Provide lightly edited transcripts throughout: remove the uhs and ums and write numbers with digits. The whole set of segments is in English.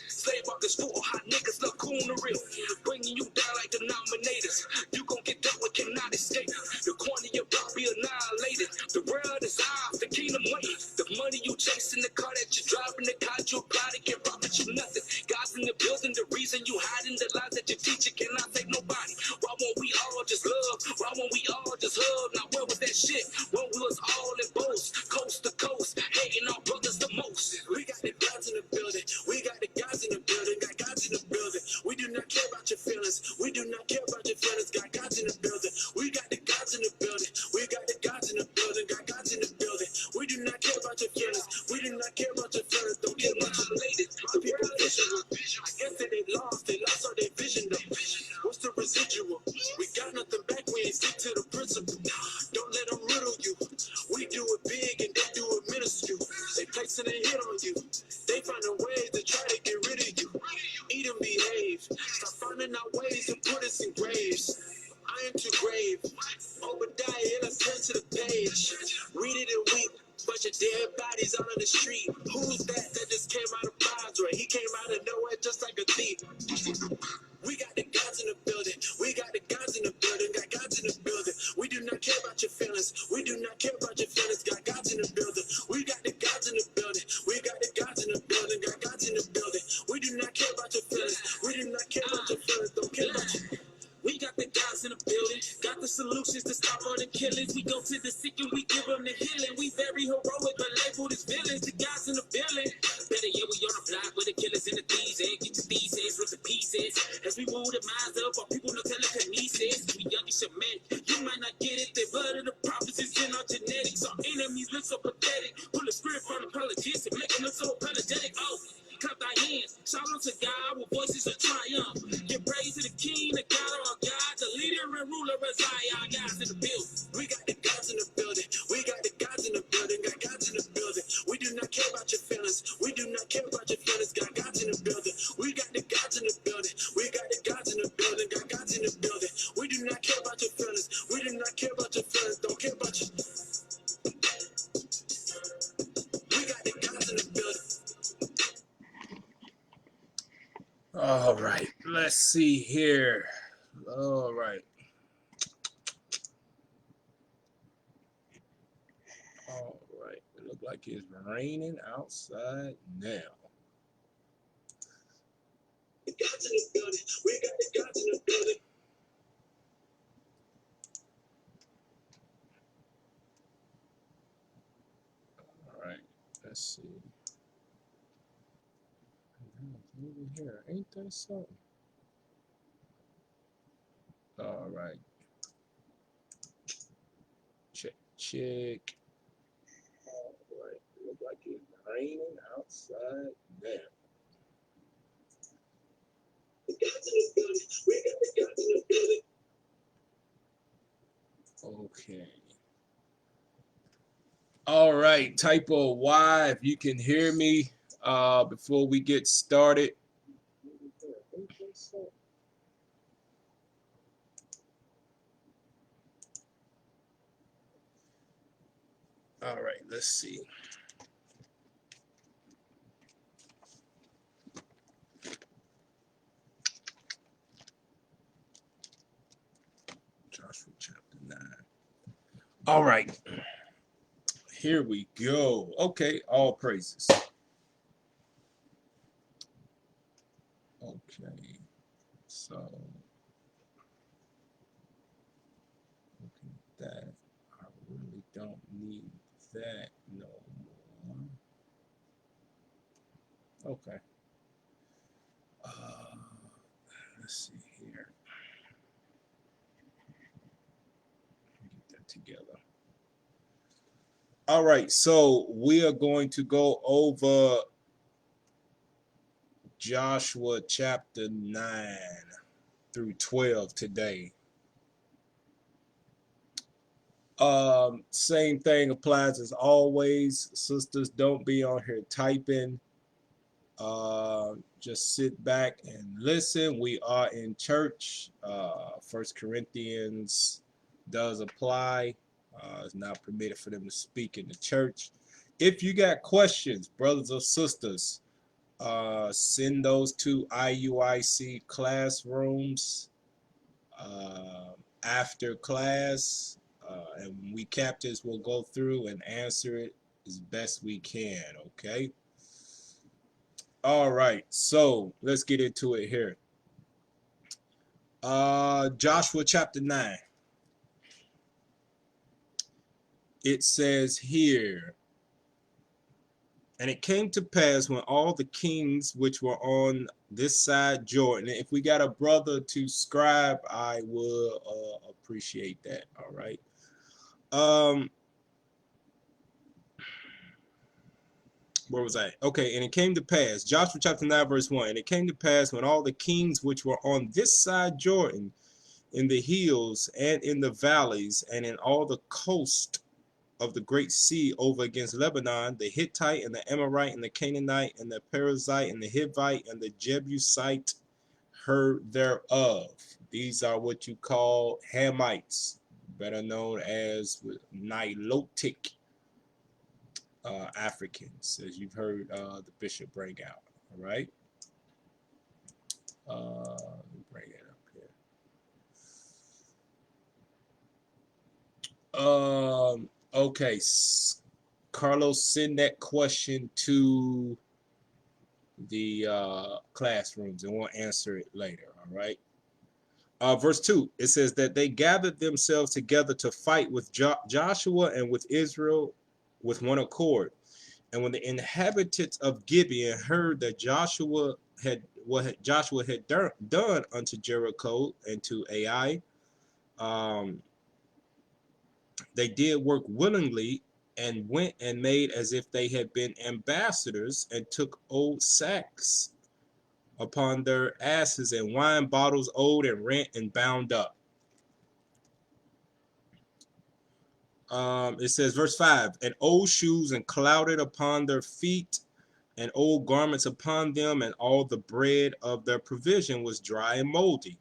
Slave walkers full, hot niggas look cool in the real. Bringing you down like denominators. You gon' get dealt with, cannot escape. The corner of your block be annihilated. The world is ours, the kingdom wait. The money you chasing, the car that you driving, the car you apply to get profit you nothing. God's in the building, the reason you hiding, the lies that you teach, you cannot take nobody. Why won't we all just love? Why won't we all just hug? Now where was that shit? When we was all in boast, coast to coast, hating our brothers the most. We got the gods in the building. We got the guys in the building. Got gods in the building. We do not care about your feelings. We do not care about your feelings. Got gods in the building. We got the gods in the building. We got the gods in the building. Got gods in the building. We do not care about your feelings. We do not care about your feelings. Don't care about your ladies. My people visual. I guess that they lost all their vision though. What's the residual? We got nothing back. We ain't stick to the principle. Don't let them riddle you. We do it big and they do it minuscule. They placing a hit on you. They finding ways to try to get rid of you. Eat and behave. Stop finding out ways to put us in graves. I am too grave. Obadiah, let's turn to the page. Read it and weep. Bunch of dead bodies out on the street. Who's that just came out of Basra? He came out of nowhere just like a thief. We got the gods in the building. We got the gods in the building. Got gods in the building. We do not care about your feelings. We do not care about your feelings. Got gods in the building. We got the gods in the building. We got the gods in the building. Got gods in the building. We do not care about your feelings. We do not care about your feelings. Don't care about you. We got the guys in the building, got the solutions to stop all the killings. We go to the sick and we give them the healing. We very heroic, but labeled as villains. The guys in the building. Better yet, we on the block with the killers and the thieves. And get your theses with the pieces. As we move the minds up, our people no telekinesis. We young and Shemitic. You might not get it. The blood of the prophets is in our genetics. Our enemies look so pathetic. Pull the script from the politics and make them look so apologetic. Oh. Clap thy hands, shout out to God with voices of triumph. Give praise to the King, the God of our God, the leader and ruler of Zion. Guys in the building. We got the gods in the building. We got the gods in the building. Got gods in the building. We do not care about your feelings. We do not care about your feelings. Got gods in the building. We got the gods in the building. We got the gods in the building. Got gods in the building. We do not care about your feelings. We do not care about your feelings. Don't care about you. We got the gods in the building. All right, let's see here. All right. All right, it looks like it's raining outside now. The gods in the building. We got the gods in the building. All right, let's see. Over here, ain't that something? All right. Check. All right. Look like it's raining outside now. The gods in the building. We got the gods in the building. Okay. All right. Typo Y, if you can hear me before we get started. All right, let's see. Joshua chapter 9. All right. Here we go. Okay, all praises. Okay. So look at that. I really don't need that no more. Okay. Let's see here. Get that together. All right, so we are going to go over Joshua chapter 9 through 12 today. Same thing applies as always. Sisters, don't be on here typing. Just sit back and listen. We are in church. 1 Corinthians does apply. It's not permitted for them to speak in the church. If you got questions, brothers or sisters, Send those to IUIC classrooms after class, and we captains will go through and answer it as best we can. Okay. All right. So let's get into it here. Joshua chapter 9. It says here, and it came to pass when all the kings which were on this side Jordan, if we got a brother to scribe, I will appreciate that. All right. Um, where was I? Okay, and it came to pass, Joshua chapter 9, verse 1, and it came to pass when all the kings which were on this side Jordan, in the hills and in the valleys, and in all the coast of the great sea over against Lebanon, the Hittite and the Amorite and the Canaanite and the Perizzite and the Hivite and the Jebusite heard thereof. These are what you call Hamites, better known as Nilotic Africans, as you've heard the bishop bring out. All right. Let me bring it up here. Okay. Carlos, send that question to the classrooms and we'll answer it later. All right. Verse 2, it says that they gathered themselves together to fight with Joshua and with Israel with one accord. And when the inhabitants of Gibeon heard that Joshua had what Joshua had done unto Jericho and to Ai, um, they did work willingly and went and made as if they had been ambassadors and took old sacks upon their asses and wine bottles old and rent and bound up. It says, verse 5, and old shoes and clouded upon their feet, and old garments upon them, and all the bread of their provision was dry and moldy.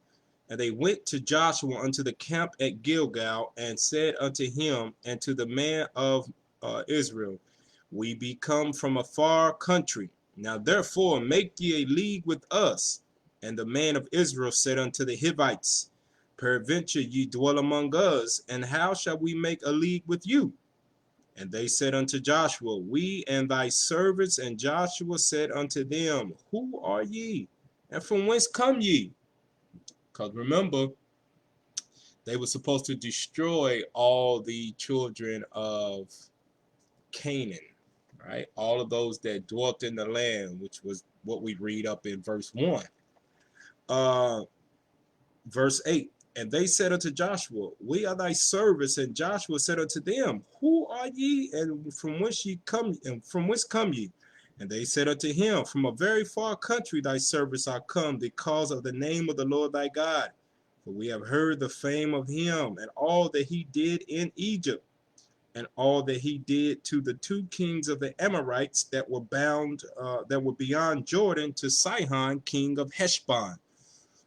And they went to Joshua unto the camp at Gilgal, and said unto him and to the man of Israel, we be come from a far country. Now therefore make ye a league with us. And the man of Israel said unto the Hivites, peradventure ye dwell among us, and how shall we make a league with you? And they said unto Joshua, we and thy servants. And Joshua said unto them, who are ye? And from whence come ye? Because remember, they were supposed to destroy all the children of Canaan, right? All of those that dwelt in the land, which was what we read up in verse 1. Verse 8, and they said unto Joshua, we are thy servants. And Joshua said unto them, who are ye, and from whence ye come, and from whence come ye? And they said unto him, from a very far country thy servants are come, because of the name of the Lord thy God. For we have heard the fame of him, and all that he did in Egypt, and all that he did to the two kings of the Amorites that were beyond Jordan, to Sihon, king of Heshbon,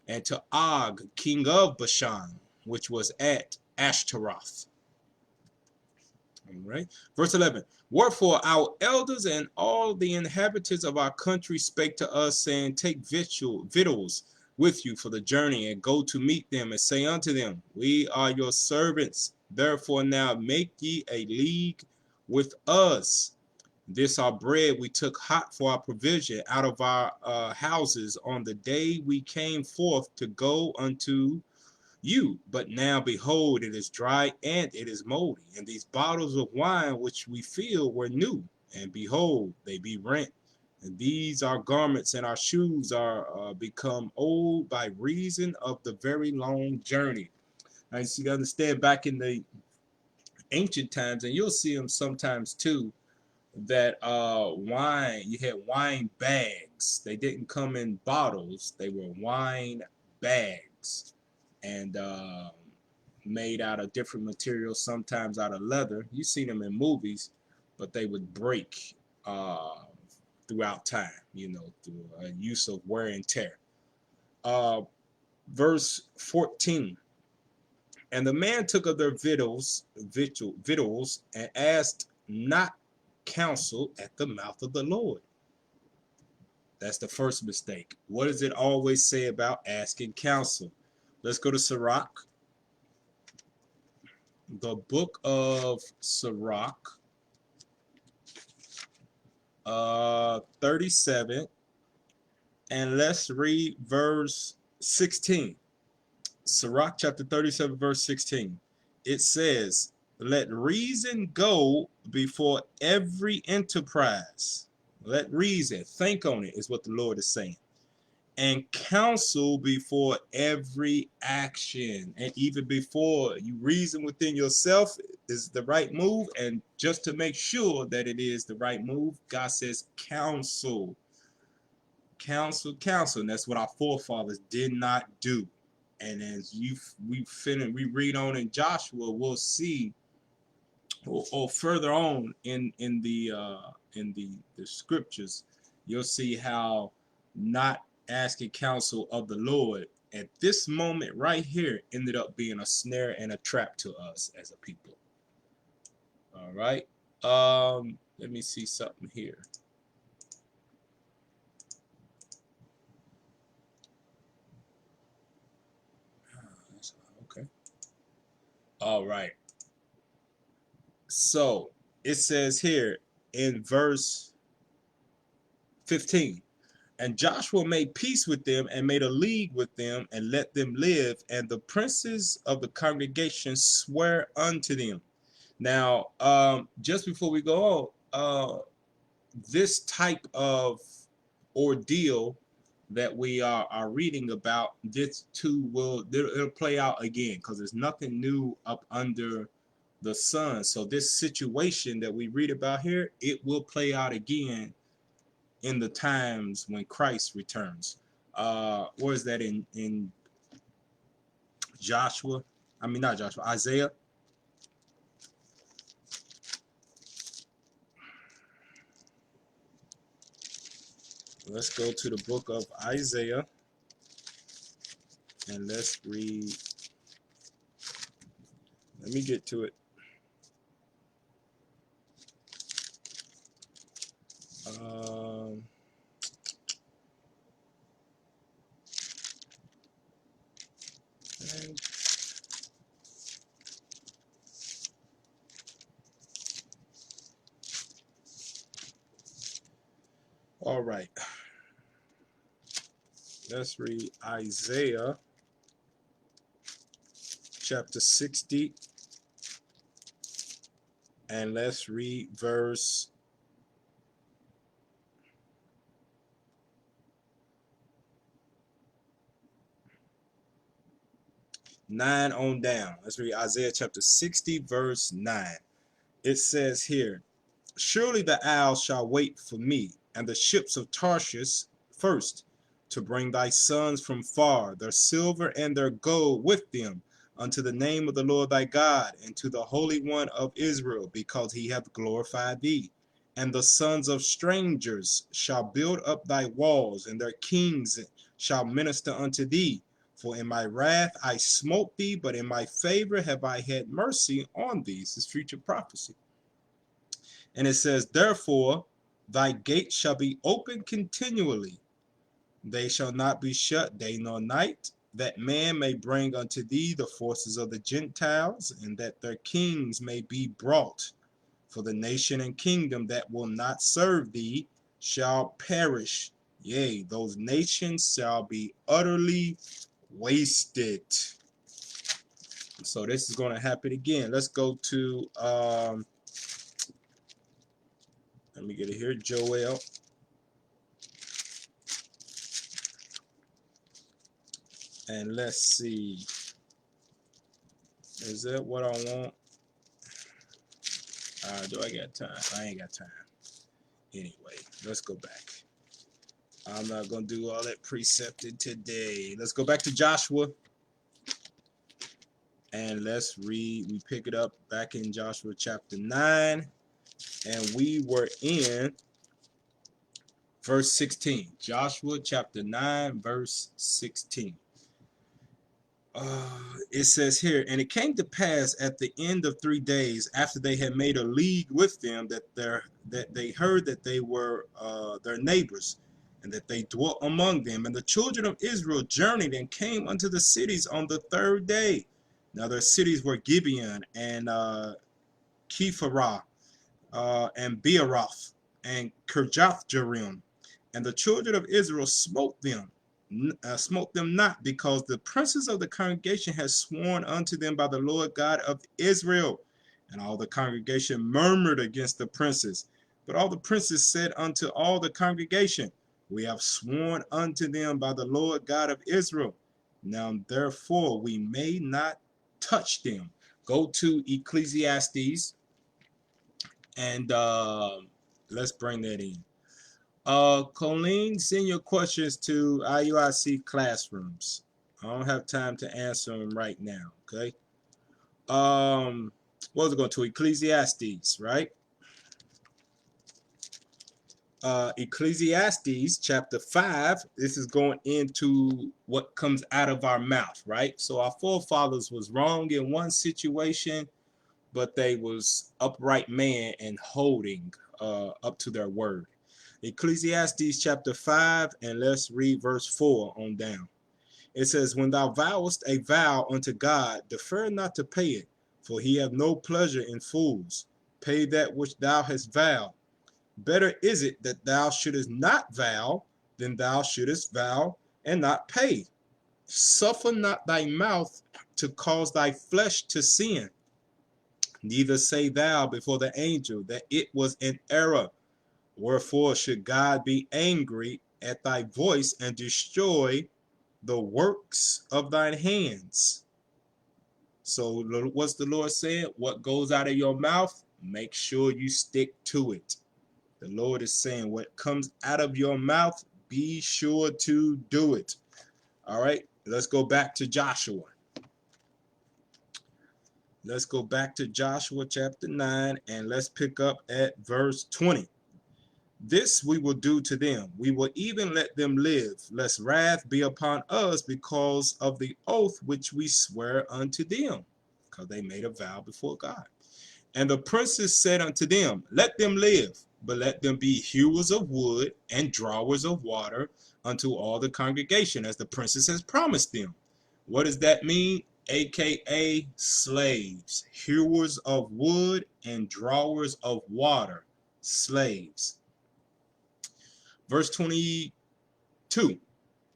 and to Og, king of Bashan, which was at Ashtaroth. All right. Verse 11. Wherefore our elders and all the inhabitants of our country spake to us, saying, take victuals with you for the journey, and go to meet them, and say unto them, we are your servants. Therefore now make ye a league with us. This our bread we took hot for our provision out of our houses on the day we came forth to go unto you. But now behold, it is dry and it is moldy. And these bottles of wine which we fill were new, and behold, they be rent. And these our garments and our shoes are become old by reason of the very long journey. And so you understand, back in the ancient times, and you'll see them sometimes too, that wine, you had wine bags. They didn't come in bottles, they were wine bags, and made out of different materials, sometimes out of leather. You've seen them in movies, but they would break throughout time, through use of wear and tear. Verse 14, and the man took of their victuals, and asked not counsel at the mouth of the Lord. That's the first mistake. What does it always say about asking counsel? Let's go to Sirach, the book of Sirach, 37, and let's read verse 16. Sirach chapter 37, verse 16. It says, let reason go before every enterprise. Let reason, think on it, is what the Lord is saying. And counsel before every action. And even before you reason within yourself is the right move. And just to make sure that it is the right move, God says counsel. Counsel, counsel. And that's what our forefathers did not do. And as we read on in Joshua, we'll see, or further on in the scriptures, you'll see how not asking counsel of the Lord at this moment right here ended up being a snare and a trap to us as a people. All right. Let me see something here. Okay. All right. So it says here in verse 15, and Joshua made peace with them and made a league with them and let them live, and the princes of the congregation swear unto them. Now, just before we go on, this type of ordeal that we are reading about, this too it'll play out again, because there's nothing new up under the sun. So this situation that we read about here, it will play out again in the times when Christ returns. Where is that in Joshua? I mean, not Joshua, Isaiah. Let's go to the book of Isaiah and let's read. Let me get to it. All right. Let's read Isaiah chapter 60 and let's read verse 9 on down. Let's read Isaiah chapter 60 verse 9. It says here, surely the isles shall wait for me, and the ships of Tarshish first, to bring thy sons from far, their silver and their gold with them, unto the name of the Lord thy God, and to the Holy One of Israel, because he hath glorified thee. And the sons of strangers shall build up thy walls, and their kings shall minister unto thee. For in my wrath I smote thee, but in my favor have I had mercy on thee. This is future prophecy. And it says, therefore, thy gates shall be open continually. They shall not be shut day nor night, that man may bring unto thee the forces of the Gentiles, and that their kings may be brought. For the nation and kingdom that will not serve thee shall perish. Yea, those nations shall be utterly wasted. So this is going to happen again. Let's go to let me get it here. Joel. And let's see. Is that what I want? Do I got time? I ain't got time. Anyway, let's go back. I'm not going to do all that precepted today. Let's go back to Joshua. And let's read. We pick it up back in Joshua chapter 9. And we were in verse 16. Joshua chapter 9, verse 16. It says here, and it came to pass at the end of 3 days, after they had made a league with them, that they heard that they were their neighbors, and that they dwelt among them. And the children of Israel journeyed and came unto the cities on the third day. Now their cities were Gibeon and Kepharah and Beeroth and Kirjath-jearim. And the children of Israel smote them not, because the princes of the congregation had sworn unto them by the Lord God of Israel. And all the congregation murmured against the princes. But all the princes said unto all the congregation, we have sworn unto them by the Lord God of Israel. Now therefore we may not touch them. Go to Ecclesiastes, and let's bring that in. Colleen, send your questions to IUIC classrooms. I don't have time to answer them right now, okay? What was it going to? Ecclesiastes, right? Ecclesiastes chapter 5. This is going into what comes out of our mouth, right? So our forefathers was wrong in one situation, but they was upright man and holding up to their word. Ecclesiastes chapter 5, and let's read verse 4 on down. It says, when thou vowest a vow unto God, defer not to pay it, for he hath no pleasure in fools. Pay that which thou hast vowed. Better is it that thou shouldest not vow than thou shouldest vow and not pay. Suffer not thy mouth to cause thy flesh to sin. Neither say thou before the angel that it was an error. Wherefore should God be angry at thy voice and destroy the works of thine hands? So what's the Lord saying? What goes out of your mouth, make sure you stick to it. The Lord is saying what comes out of your mouth, be sure to do it. All right, let's go back to Joshua. Let's go back to Joshua chapter 9, and let's pick up at verse 20. This we will do to them. We will even let them live, lest wrath be upon us because of the oath which we swear unto them. Because they made a vow before God. And the princes said unto them, let them live, but let them be hewers of wood and drawers of water unto all the congregation, as the princes has promised them. What does that mean? AKA slaves, hewers of wood and drawers of water, slaves. Verse 22,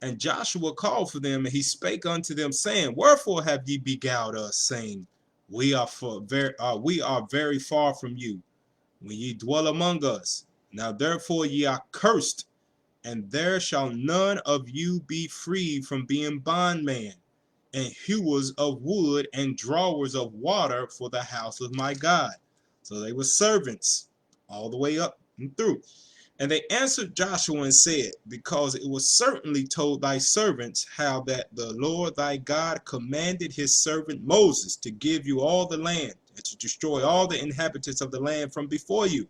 and Joshua called for them, and he spake unto them, saying, wherefore have ye beguiled us, saying, we are very far from you, when ye dwell among us. Now therefore ye are cursed, and there shall none of you be freed from being bondman, and hewers of wood and drawers of water for the house of my God. So they were servants all the way up and through. And they answered Joshua and said, because it was certainly told thy servants how that the Lord thy God commanded his servant Moses to give you all the land and to destroy all the inhabitants of the land from before you.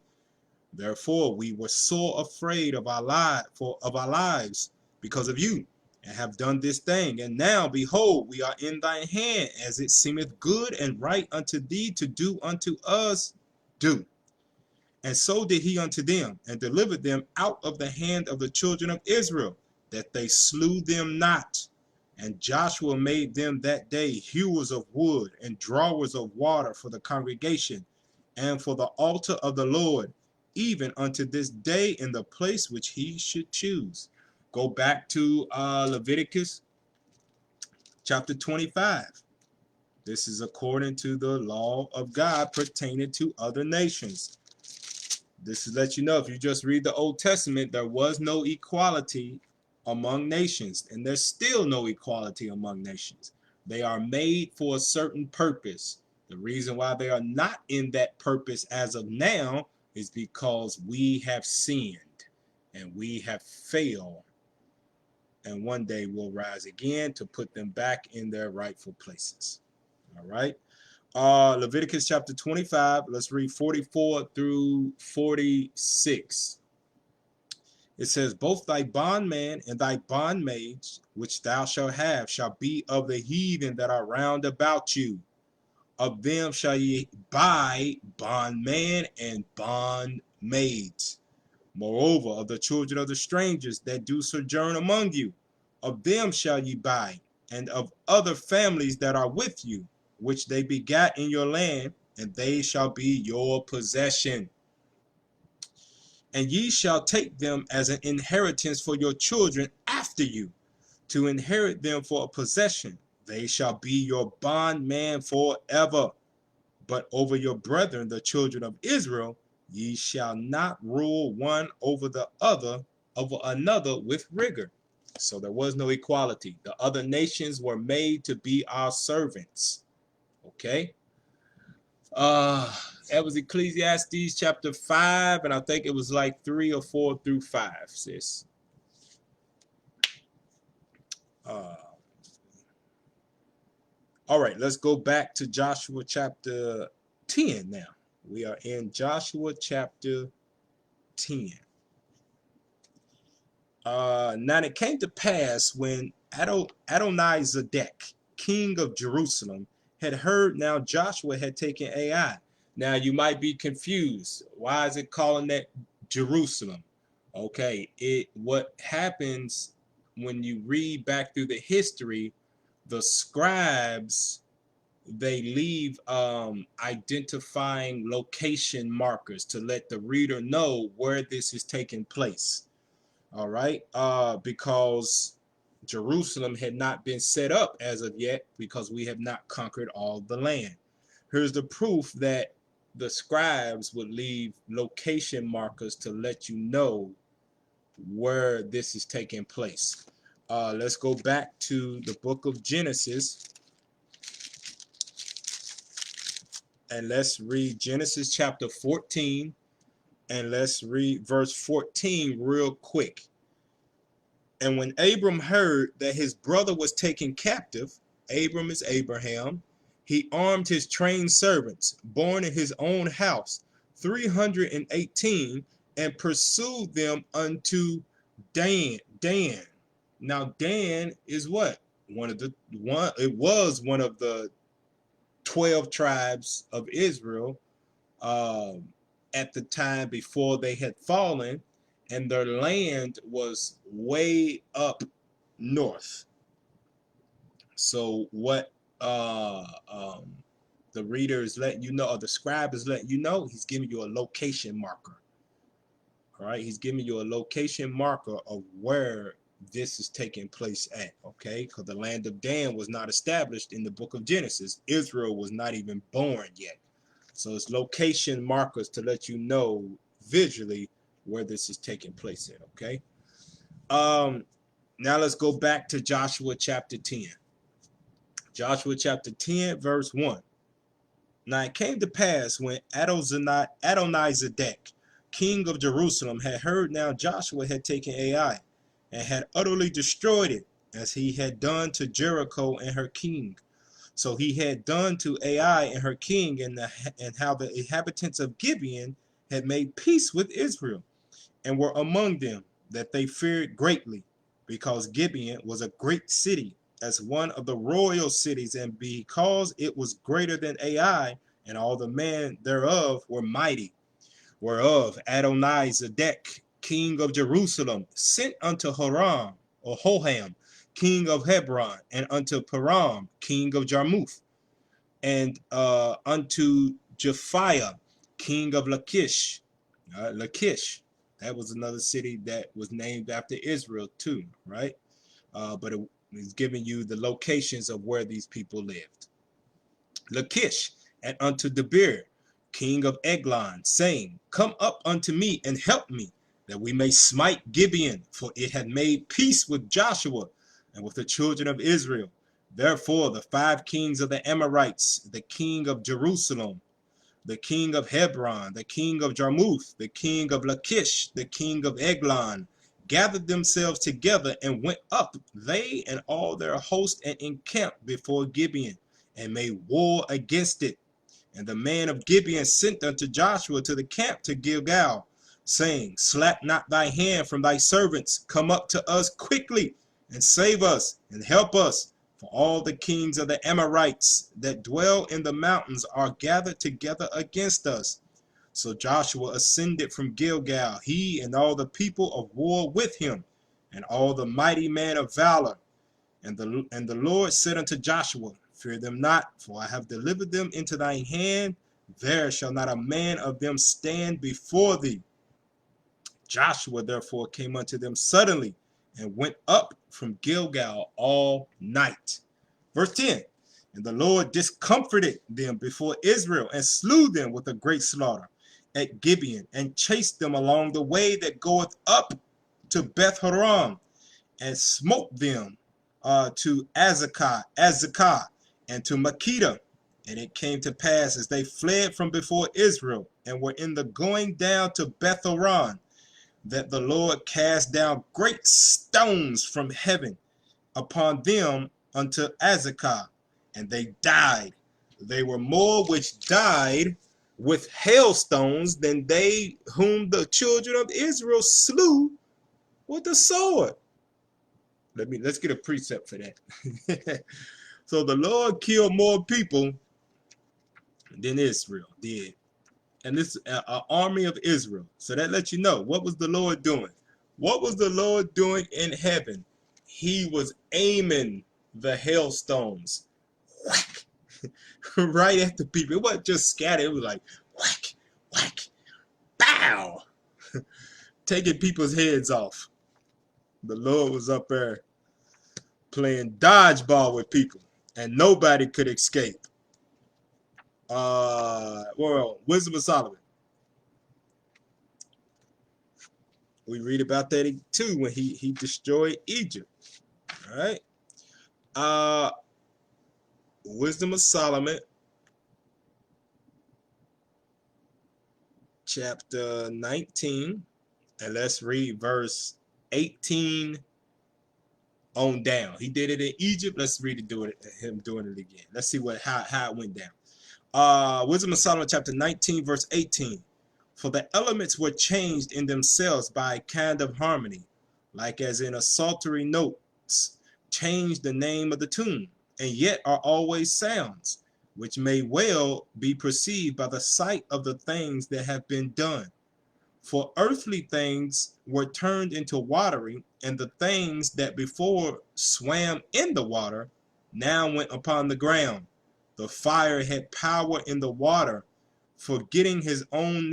Therefore we were sore afraid of our lives because of you, and have done this thing. And now, behold, we are in thy hand, as it seemeth good and right unto thee to do unto us, do. And so did he unto them, and delivered them out of the hand of the children of Israel, that they slew them not. And Joshua made them that day hewers of wood and drawers of water for the congregation, and for the altar of the Lord, even unto this day in the place which he should choose. Go back to Leviticus chapter 25. This is according to the law of God pertaining to other nations. This is let you know, if you just read the Old Testament, there was no equality among nations, and there's still no equality among nations. They are made for a certain purpose. The reason why they are not in that purpose as of now is because we have sinned and we have failed, and one day we'll rise again to put them back in their rightful places. All right. Leviticus chapter 25, let's read 44 through 46. It says, both thy bondman and thy bondmaids, which thou shalt have, shall be of the heathen that are round about you. Of them shall ye buy bondman and bondmaids. Moreover, of the children of the strangers that do sojourn among you, of them shall ye buy, and of other families that are with you, which they begat in your land, and they shall be your possession. And ye shall take them as an inheritance for your children after you, to inherit them for a possession. They shall be your bondman forever. But over your brethren, the children of Israel, ye shall not rule one over another with rigor. So there was no equality. The other nations were made to be our servants. Okay. That was Ecclesiastes chapter 5, and I think it was like 3 or 4 through 5, sis. All right, let's go back to Joshua chapter 10 now. We are in Joshua chapter 10. Now it came to pass when Adonizedek, king of Jerusalem, had heard now Joshua had taken Ai. Now you might be confused. Why is it calling that Jerusalem? Okay, what happens when you read back through the history, the scribes, they leave identifying location markers to let the reader know where this is taking place. All right, because Jerusalem had not been set up as of yet, because we have not conquered all the land. Here's the proof that the scribes would leave location markers to let you know where this is taking place. Let's go back to the book of Genesis, and let's read Genesis chapter 14, and let's read verse 14 real quick. And when Abram heard that his brother was taken captive, Abram is Abraham, he armed his trained servants, born in his own house, 318, and pursued them unto Dan. Now Dan is what? It was one of the 12 tribes of Israel at the time before they had fallen, and their land was way up north. So what the reader is letting you know, or the scribe is letting you know, he's giving you a location marker. All right, he's giving you a location marker of where this is taking place at. Okay, because the land of Dan was not established in the book of Genesis. Israel was not even born yet. So it's location markers to let you know visually where this is taking place at. Okay. Now let's go back to Joshua chapter 10. Joshua chapter 10, verse 1. Now it came to pass when Adonizedek, king of Jerusalem, had heard now Joshua had taken Ai, and had utterly destroyed it, as he had done to Jericho and her king. So he had done to Ai and her king, and how the inhabitants of Gibeon had made peace with Israel, and were among them, that they feared greatly, because Gibeon was a great city, as one of the royal cities, and because it was greater than Ai, and all the men thereof were mighty. Whereof Adonizedek, king of Jerusalem, sent unto Hoham, king of Hebron, and unto Param, king of Jarmuth, and unto Japhiah, king of Lachish. Lachish, that was another city that was named after Israel too, right? But it is giving you the locations of where these people lived. Lachish, and unto Debir, king of Eglon, saying, Come up unto me and help me, that we may smite Gibeon, for it had made peace with Joshua and with the children of Israel. Therefore the 5 kings of the Amorites, the king of Jerusalem, the king of Hebron, the king of Jarmuth, the king of Lachish, the king of Eglon, gathered themselves together and went up, they and all their host, and encamped before Gibeon, and made war against it. And the man of Gibeon sent unto Joshua to the camp to Gilgal, saying, Slap not thy hand from thy servants, come up to us quickly, and save us, and help us. For all the kings of the Amorites that dwell in the mountains are gathered together against us. So Joshua ascended from Gilgal, he and all the people of war with him, and all the mighty men of valor. And the Lord said unto Joshua, Fear them not, for I have delivered them into thine hand. There shall not a man of them stand before thee. Joshua therefore came unto them suddenly, and went up from Gilgal all night. Verse 10. And the Lord discomforted them before Israel, and slew them with a great slaughter at Gibeon, and chased them along the way that goeth up to Beth Horon, and smote them to Azekah, and to Makkedah. And it came to pass, as they fled from before Israel, and were in the going down to Beth Horon, that the Lord cast down great stones from heaven upon them unto Azekah, and they died. They were more which died with hailstones than they whom the children of Israel slew with the sword. Let's get a precept for that. So the Lord killed more people than Israel did. And this is an army of Israel. So that lets you know, what was the Lord doing? What was the Lord doing in heaven? He was aiming the hailstones whack, right at the people. It wasn't just scattered. It was like whack, whack, bow, taking people's heads off. The Lord was up there playing dodgeball with people, and nobody could escape. Well, Wisdom of Solomon. We read about that too when he destroyed Egypt. All right. Wisdom of Solomon, chapter 19, and let's read verse 18 on down. He did it in Egypt. Let's read him doing it again. Let's see how it went down. Wisdom of Solomon, chapter 19, verse 18. For the elements were changed in themselves by a kind of harmony, like as in a psaltery notes change the name of the tune, and yet are always sounds, which may well be perceived by the sight of the things that have been done. For earthly things were turned into watery, and the things that before swam in the water now went upon the ground. The fire had power in the water, forgetting his own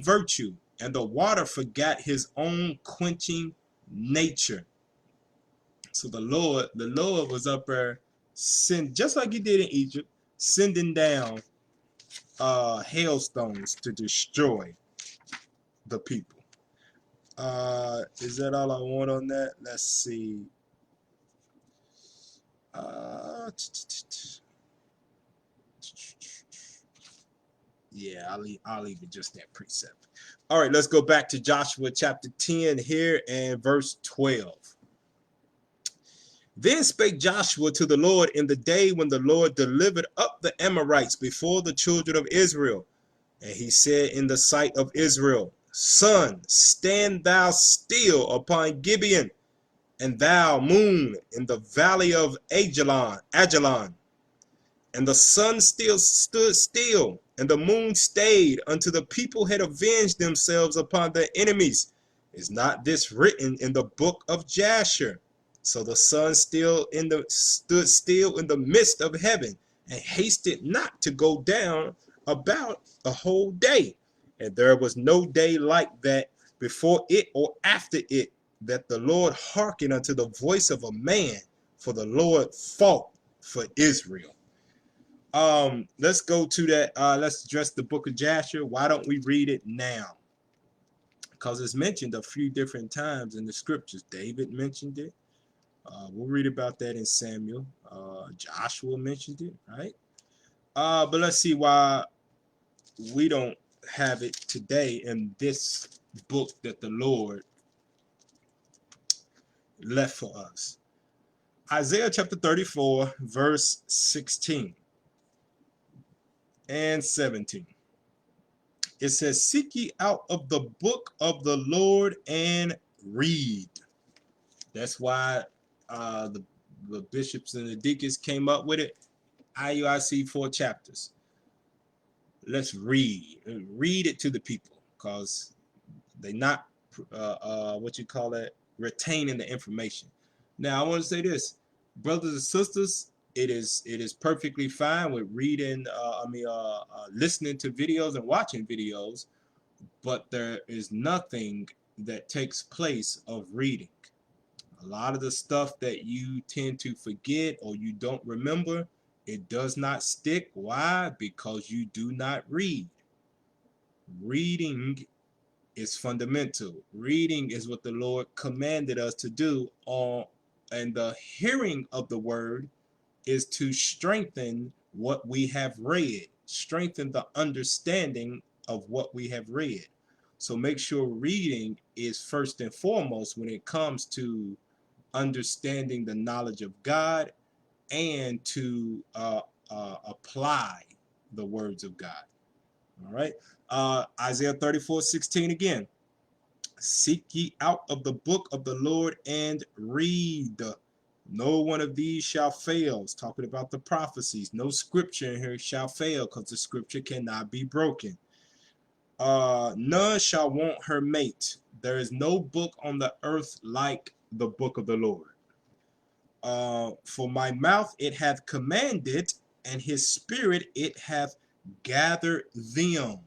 virtue, and the water forgot his own quenching nature. So the Lord was up there, just like he did in Egypt, sending down hailstones to destroy the people. Is that all I want on that? Let's see. Yeah, I'll leave it just that precept. All right, let's go back to Joshua chapter 10 here and verse 12. Then spake Joshua to the Lord in the day when the Lord delivered up the Amorites before the children of Israel. And he said in the sight of Israel, Sun, stand thou still upon Gibeon, and thou, moon, in the valley of Ajalon. And the sun still stood still, and the moon stayed, until the people had avenged themselves upon their enemies. Is not this written in the book of Jasher? So the sun stood still in the midst of heaven, and hasted not to go down about a whole day. And there was no day like that before it or after it, that the Lord hearkened unto the voice of a man, for the Lord fought for Israel. Let's go to that. Let's address the book of Jasher. Why don't we read it now? Because it's mentioned a few different times in the scriptures. David mentioned it. We'll read about that in Samuel. Joshua mentioned it, right? But let's see why we don't have it today in this book that the Lord left for us. Isaiah chapter 34, verse 16 and 17. It says, Seek ye out of the book of the Lord and read. That's why the bishops and the deacons came up with it. IUIC 4 chapters. let's read it to the people, because they not what you call it, retaining the information. Now I want to say this, brothers and sisters, it is perfectly fine with reading, listening to videos and watching videos, but there is nothing that takes place of reading. A lot of the stuff that you tend to forget or you don't remember, it does not stick. Why? Because you do not read. Reading is fundamental. Reading is what the Lord commanded us to do, and the hearing of the word is to strengthen what we have read, strengthen the understanding of what we have read. So make sure reading is first and foremost when it comes to understanding the knowledge of God and to apply the words of God. All right. Isaiah 34:16 again. Seek ye out of the book of the Lord and read. No one of these shall fail. It's talking about the prophecies. No scripture in here shall fail, because the scripture cannot be broken. None shall want her mate. There is no book on the earth like the book of the Lord. For my mouth it hath commanded, and his spirit it hath gathered them.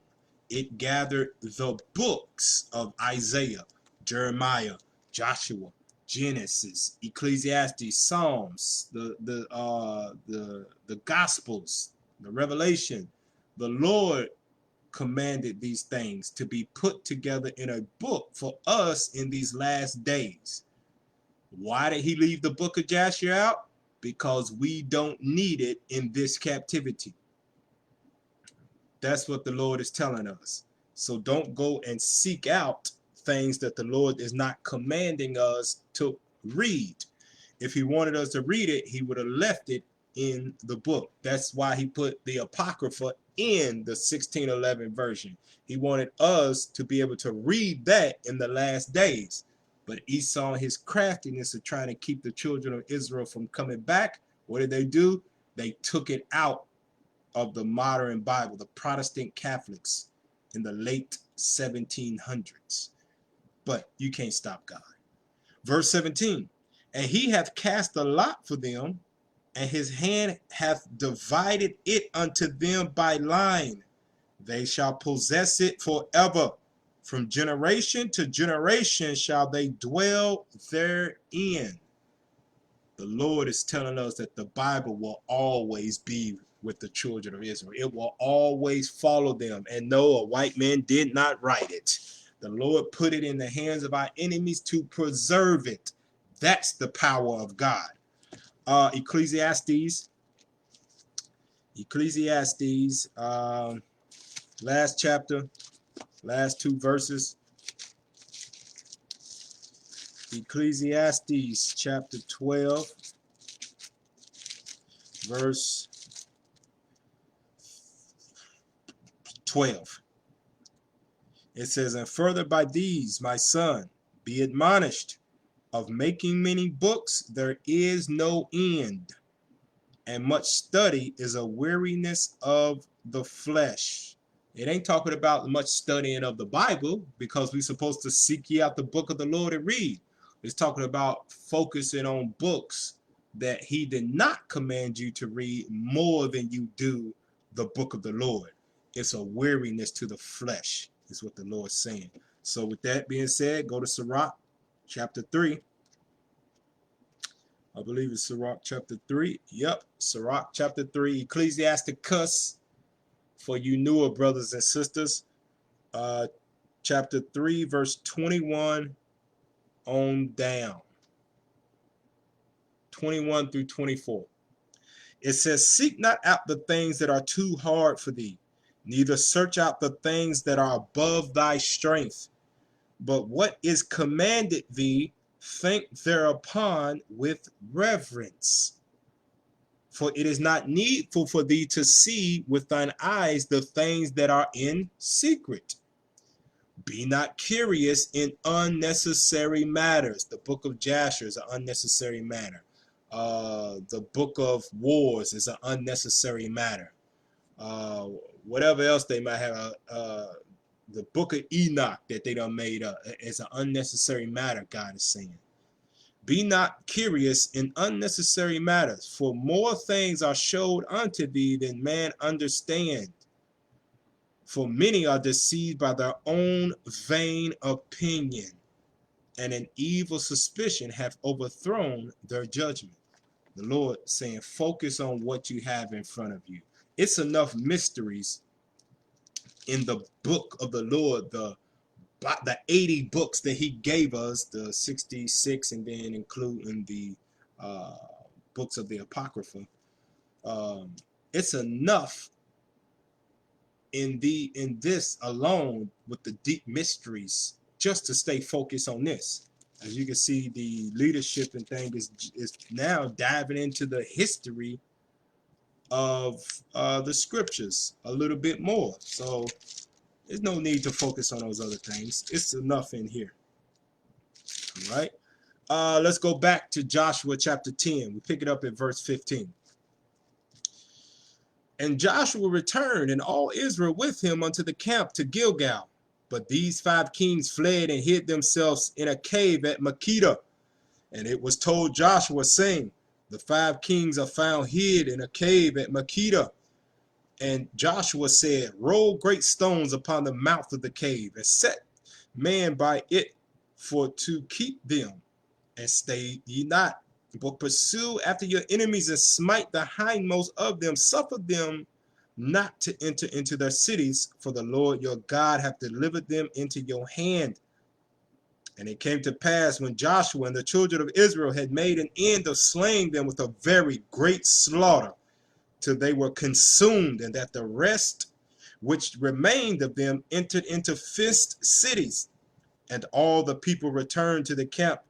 It gathered the books of Isaiah, Jeremiah, Joshua, Genesis, Ecclesiastes, Psalms, the Gospels, the Revelation. The Lord commanded these things to be put together in a book for us in these last days. Why did he leave the book of Jasher out? Because we don't need it in this captivity. That's what the Lord is telling us. So don't go and seek out things that the Lord is not commanding us to read. If he wanted us to read it, he would have left it in the book. That's why he put the Apocrypha in the 1611 version. He wanted us to be able to read that in the last days. But Esau, his craftiness of trying to keep the children of Israel from coming back, what did they do? They took it out of the modern Bible, the Protestant Catholics, in the late 1700s. But you can't stop God. Verse 17, and he hath cast a lot for them, and his hand hath divided it unto them by line. They shall possess it forever. From generation to generation shall they dwell therein. The Lord is telling us that the Bible will always be with the children of Israel. It will always follow them. And no, a white man did not write it. The Lord put it in the hands of our enemies to preserve it. That's the power of God. Ecclesiastes, last chapter, last two verses. Ecclesiastes chapter 12, verse 12. It says, and further by these, my son, be admonished, of making many books there is no end, and much study is a weariness of the flesh. It ain't talking about much studying of the Bible, because we're supposed to seek ye out the book of the Lord and read. It's talking about focusing on books that he did not command you to read more than you do the book of the Lord. It's a weariness to the flesh, is what the Lord's saying. So with that being said, go to Sirach chapter 3. I believe it's Sirach chapter 3. Yep, Sirach chapter 3. Ecclesiasticus, for you newer brothers and sisters. Chapter 3, verse 21 on down. 21 through 24. It says, seek not out the things that are too hard for thee, neither search out the things that are above thy strength. But what is commanded thee, think thereupon with reverence. For it is not needful for thee to see with thine eyes the things that are in secret. Be not curious in unnecessary matters. The book of Jasher is an unnecessary matter. The book of Wars is an unnecessary matter. whatever else they might have, the book of Enoch that they done made up is an unnecessary matter, God is saying. Be not curious in unnecessary matters, for more things are showed unto thee than man understand. For many are deceived by their own vain opinion, and an evil suspicion hath overthrown their judgment. The Lord saying, focus on what you have in front of you. It's enough mysteries in the book of the Lord, the 80 books that he gave us, the 66, and then including the books of the Apocrypha. It's enough in this alone with the deep mysteries just to stay focused on this. As you can see, the leadership and thing is now diving into the history of the scriptures a little bit more. So there's no need to focus on those other things. It's enough in here. All right. Let's go back to Joshua chapter 10. We pick it up at verse 15. And Joshua returned, and all Israel with him unto the camp to Gilgal. But these 5 kings fled and hid themselves in a cave at Makkedah. And it was told Joshua, saying, the 5 kings are found hid in a cave at Makkedah. And Joshua said, roll great stones upon the mouth of the cave, and set man by it for to keep them, and stay ye not, but pursue after your enemies, and smite the hindmost of them. Suffer them not to enter into their cities, for the Lord your God hath delivered them into your hand. And it came to pass, when Joshua and the children of Israel had made an end of slaying them with a very great slaughter, till they were consumed, and that the rest which remained of them entered into fenced cities, and all the people returned to the camp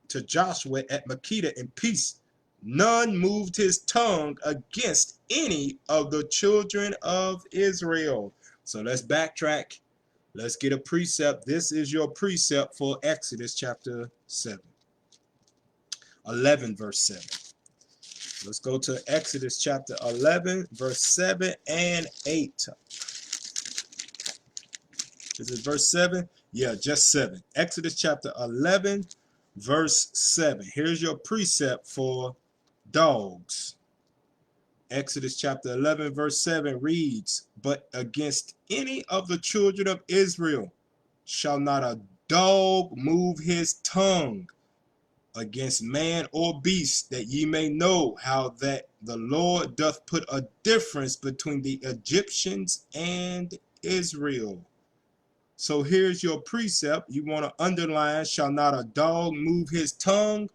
to Joshua at Makkedah in peace. None moved his tongue against any of the children of Israel. So let's backtrack. Let's get a precept. This is your precept for Exodus chapter 11, verse 7. Let's go to Exodus chapter 11, verse 7 and 8. Is it verse 7? Yeah, just 7. Exodus chapter 11, verse 7. Here's your precept for dogs. Exodus chapter 11, verse 7 reads, but against any of the children of Israel shall not a dog move his tongue against man or beast, that ye may know how that the Lord doth put a difference between the Egyptians and Israel. So here's your precept. You want to underline, shall not a dog move his tongue,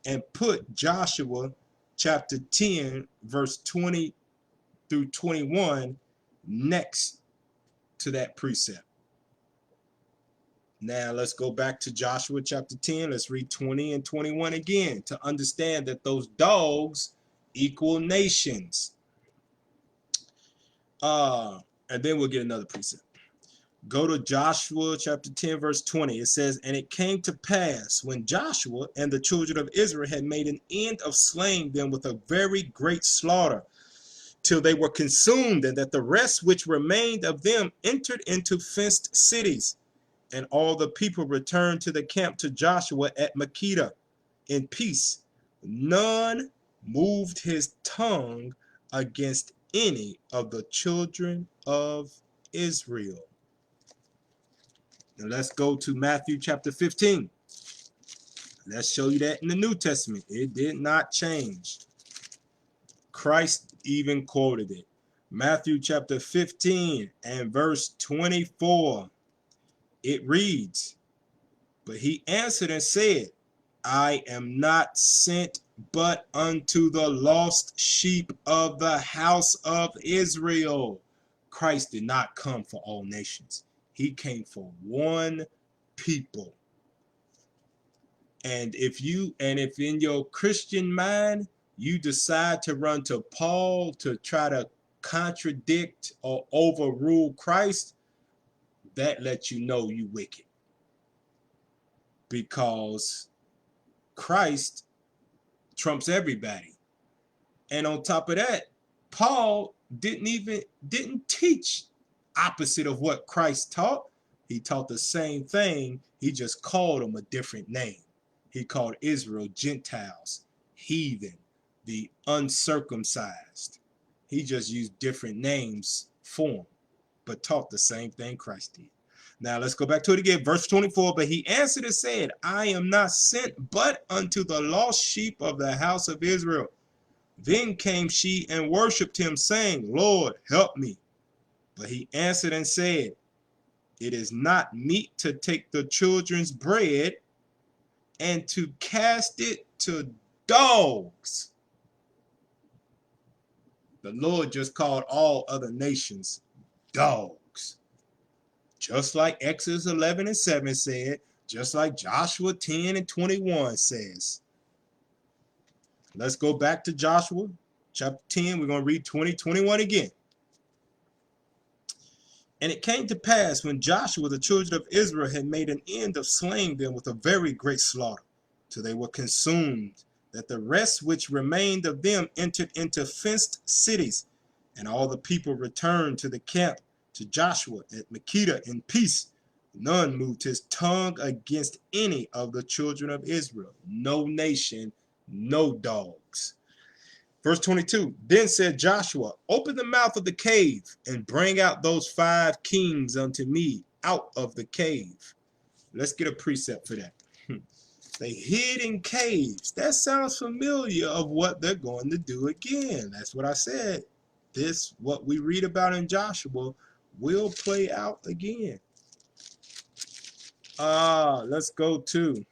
and put Joshua chapter 10, verse 20 through 21 next to that precept. Now let's go back to Joshua chapter 10. Let's read 20 and 21 again to understand that those dogs equal nations. And then we'll get another precept. Go to Joshua chapter 10, verse 20. It says, and it came to pass, when Joshua and the children of Israel had made an end of slaying them with a very great slaughter, till they were consumed, and that the rest which remained of them entered into fenced cities. And all the people returned to the camp to Joshua at Makkedah in peace. None moved his tongue against any of the children of Israel. Now let's go to Matthew chapter 15. Let's show you that in the New Testament. It did not change. Christ even quoted it. Matthew chapter 15 and verse 24. It reads, but he answered and said, I am not sent but unto the lost sheep of the house of Israel. Christ did not come for all nations. He came for one people. And if in your Christian mind you decide to run to Paul to try to contradict or overrule Christ, that lets you know you wicked. Because Christ trumps everybody. And on top of that, Paul didn't teach opposite of what Christ taught. He taught the same thing. He just called them a different name. He called Israel Gentiles, heathen, the uncircumcised. He just used different names for them, but taught the same thing Christ did. Now let's go back to it again. Verse 24, but he answered and said, I am not sent but unto the lost sheep of the house of Israel. Then came she and worshipped him, saying, Lord, help me. But he answered and said, it is not meet to take the children's bread and to cast it to dogs. The Lord just called all other nations dogs. Just like Exodus 11 and 7 said, just like Joshua 10 and 21 says. Let's go back to Joshua chapter 10. We're going to read 20, 21 again. And it came to pass when Joshua, the children of Israel, had made an end of slaying them with a very great slaughter, till they were consumed, that the rest which remained of them entered into fenced cities, and all the people returned to the camp to Joshua at Makkedah in peace. None moved his tongue against any of the children of Israel. No nation, no dogs. Verse 22, then said Joshua, open the mouth of the cave and bring out those 5 kings unto me out of the cave. Let's get a precept for that. They hid in caves. That sounds familiar of what they're going to do again. That's what I said. This, what we read about in Joshua, will play out again. Let's go to,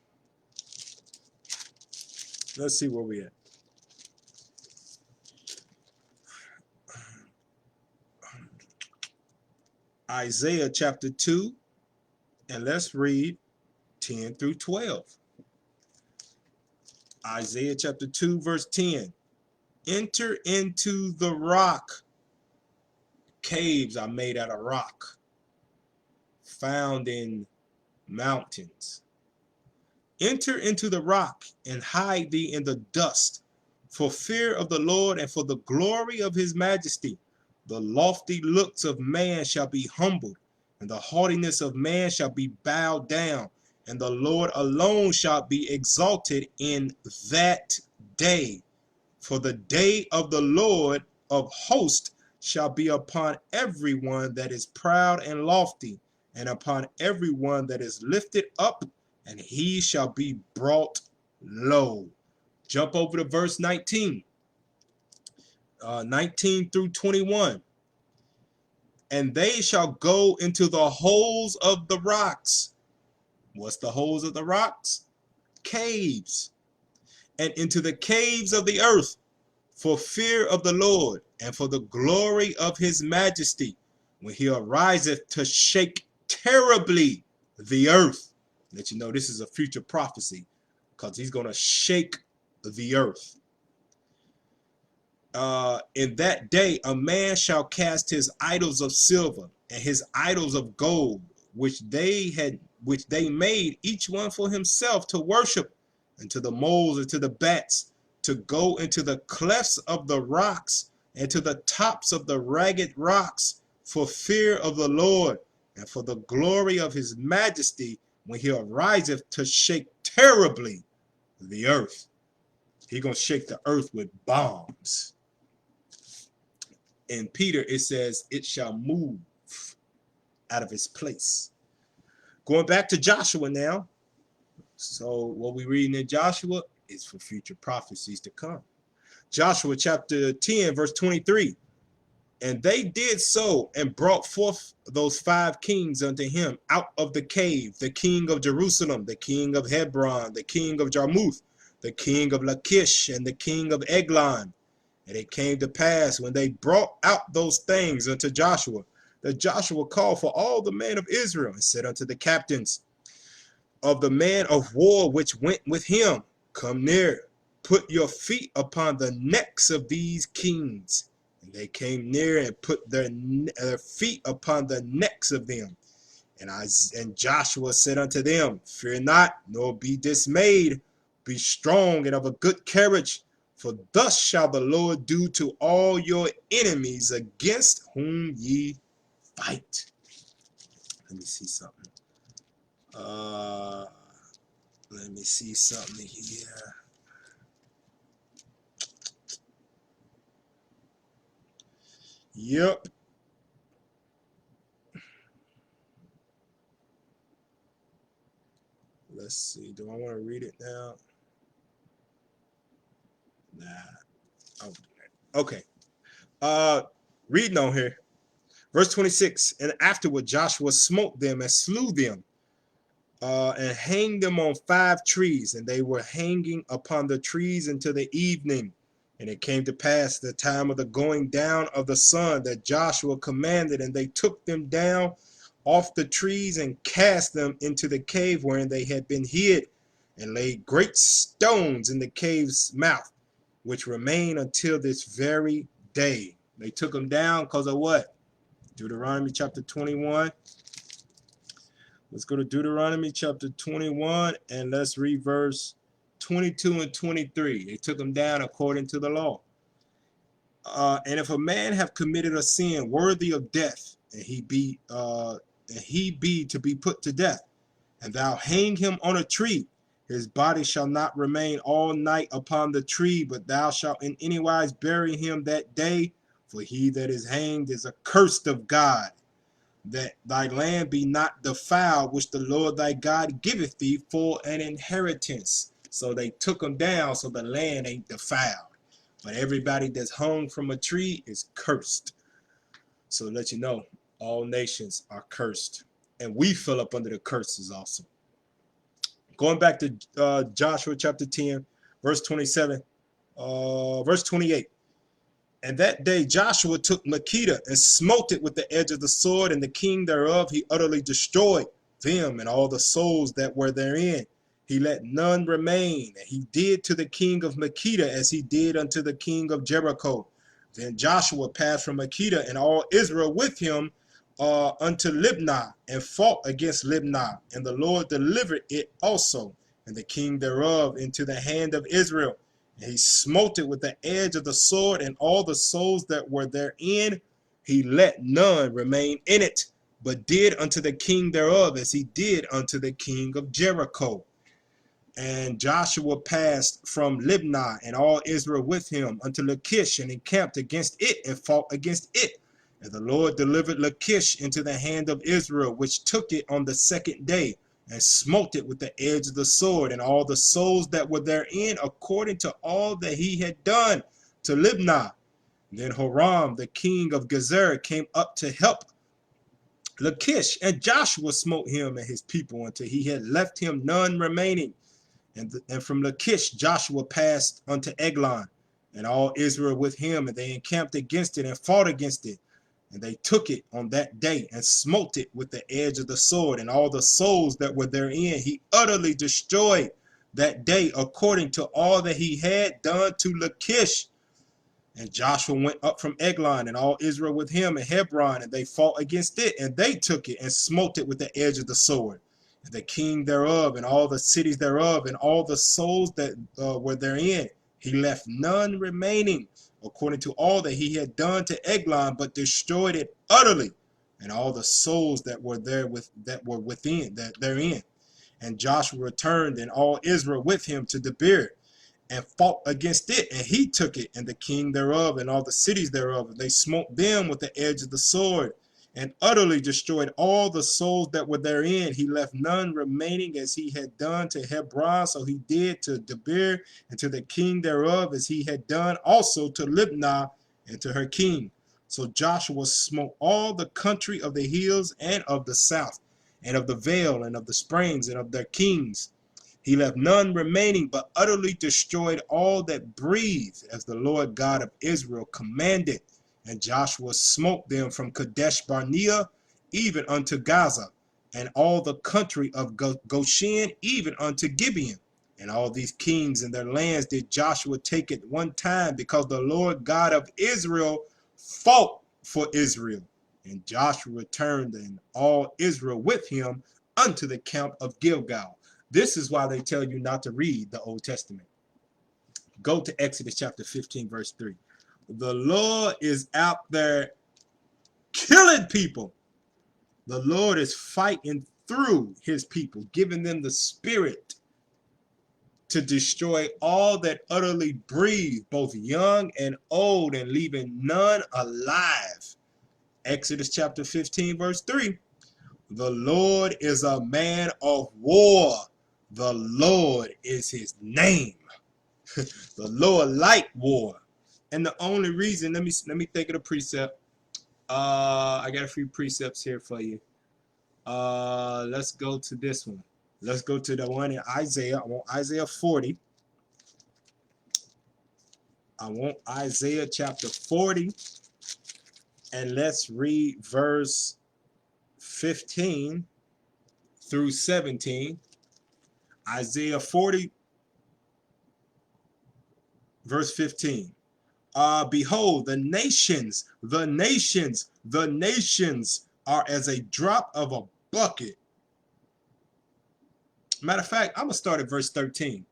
let's see where we at. Isaiah chapter 2, and let's read 10 through 12. Isaiah chapter 2, verse 10. Enter into the rock. Caves are made out of rock, found in mountains. Enter into the rock and hide thee in the dust, for fear of the Lord and for the glory of his majesty. The lofty looks of man shall be humbled, and the haughtiness of man shall be bowed down, and the Lord alone shall be exalted in that day. For the day of the Lord of hosts shall be upon everyone that is proud and lofty, and upon everyone that is lifted up, and he shall be brought low. Jump over to verse 19. 19 through 21. And they shall go into the holes of the rocks. What's the holes of the rocks? Caves. And into the caves of the earth, for fear of the Lord and for the glory of his majesty, when he ariseth to shake terribly the earth. Let you know this is a future prophecy, because he's going to shake the earth. In that day a man shall cast his idols of silver and his idols of gold, which they made each one for himself to worship, and to the moles and to the bats, to go into the clefts of the rocks and to the tops of the ragged rocks, for fear of the Lord and for the glory of his majesty, when he ariseth to shake terribly the earth. He gonna shake the earth with bombs. In Peter, it says, it shall move out of its place. Going back to Joshua now. So what we're reading in Joshua is for future prophecies to come. Joshua chapter 10, verse 23. And they did so, and brought forth those 5 kings unto him out of the cave, the king of Jerusalem, the king of Hebron, the king of Jarmuth, the king of Lachish, and the king of Eglon. And it came to pass, when they brought out those things unto Joshua, that Joshua called for all the men of Israel, and said unto the captains of the men of war which went with him, come near, put your feet upon the necks of these kings. And they came near and put their feet upon the necks of them. And Joshua said unto them, fear not, nor be dismayed. Be strong and of a good courage, For thus shall the Lord do to all your enemies against whom ye fight. Let me see something. Let me see something here. Yep. Let's see. Do I want to read it now? Nah. Okay. Reading on here. Verse 26. And afterward Joshua smote them and slew them, and hanged them on 5 trees, and they were hanging upon the trees until the evening. And it came to pass the time of the going down of the sun that Joshua commanded, and they took them down off the trees and cast them into the cave wherein they had been hid, and laid great stones in the cave's mouth, which remain until this very day. They took them down because of what? Deuteronomy chapter 21. Let's go to Deuteronomy chapter 21 and let's read verse 22 and 23. They took them down according to the law. And if a man have committed a sin worthy of death, and he be to be put to death, and thou hang him on a tree, his body shall not remain all night upon the tree, but thou shalt in any wise bury him that day, for he that is hanged is accursed of God, that thy land be not defiled, which the Lord thy God giveth thee for an inheritance. So they took them down so the land ain't defiled. But everybody that's hung from a tree is cursed. So to let you know, all nations are cursed. And we fell up under the curses also. Going back to Joshua chapter 10, verse 27, verse 28. And that day Joshua took Makkedah and smote it with the edge of the sword, and the king thereof he utterly destroyed, them and all the souls that were therein. He let none remain, and he did to the king of Makkedah as he did unto the king of Jericho. Then Joshua passed from Makkedah and all Israel with him unto Libnah, and fought against Libnah, and the Lord delivered it also, and the king thereof into the hand of Israel. And he smote it with the edge of the sword, and all the souls that were therein, he let none remain in it, but did unto the king thereof as he did unto the king of Jericho. And Joshua passed from Libnah and all Israel with him unto Lachish, and encamped against it and fought against it. And the Lord delivered Lachish into the hand of Israel, which took it on the 2nd day, and smote it with the edge of the sword, and all the souls that were therein, according to all that he had done to Libnah. Then Horam, the king of Gezer, came up to help Lachish, and Joshua smote him and his people until he had left him none remaining. And from Lachish Joshua passed unto Eglon, and all Israel with him, and they encamped against it and fought against it. And they took it on that day and smote it with the edge of the sword, and all the souls that were therein he utterly destroyed that day, according to all that he had done to Lachish. And Joshua went up from Eglon, and all Israel with him, and Hebron, and they fought against it, and they took it and smote it with the edge of the sword. And the king thereof, and all the cities thereof, and all the souls that were therein, he left none remaining, according to all that he had done to Eglon, but destroyed it utterly, and all the souls that were therein. And Joshua returned, and all Israel with him, to Debir, and fought against it, and he took it, and the king thereof, and all the cities thereof, and they smote them with the edge of the sword, and utterly destroyed all the souls that were therein. He left none remaining, as he had done to Hebron, so he did to Debir, and to the king thereof, as he had done also to Libnah, and to her king. So Joshua smote all the country of the hills, and of the south, and of the vale, and of the springs, and of their kings. He left none remaining, but utterly destroyed all that breathed, as the Lord God of Israel commanded. And Joshua smote them from Kadesh Barnea even unto Gaza, and all the country of Goshen even unto Gibeon. And all these kings and their lands did Joshua take at one time, because the Lord God of Israel fought for Israel. And Joshua returned, and all Israel with him, unto the camp of Gilgal. This is why they tell you not to read the Old Testament, Go to Exodus chapter 15, verse 3. The Lord is out there killing people. The Lord is fighting through his people, giving them the spirit to destroy all that utterly breathe, both young and old, and leaving none alive. Exodus chapter 15, verse 3. The Lord is a man of war. The Lord is his name. The Lord like war. And the only reason, let me think of the precept. I got a few precepts here for you. Let's go to this one. Let's go to the one in Isaiah. I want Isaiah 40. I want Isaiah chapter 40. And let's read verse 15 through 17. Isaiah 40, verse 15. Behold, the nations are as a drop of a bucket. Matter of fact, I'm going to start at verse 13. I'm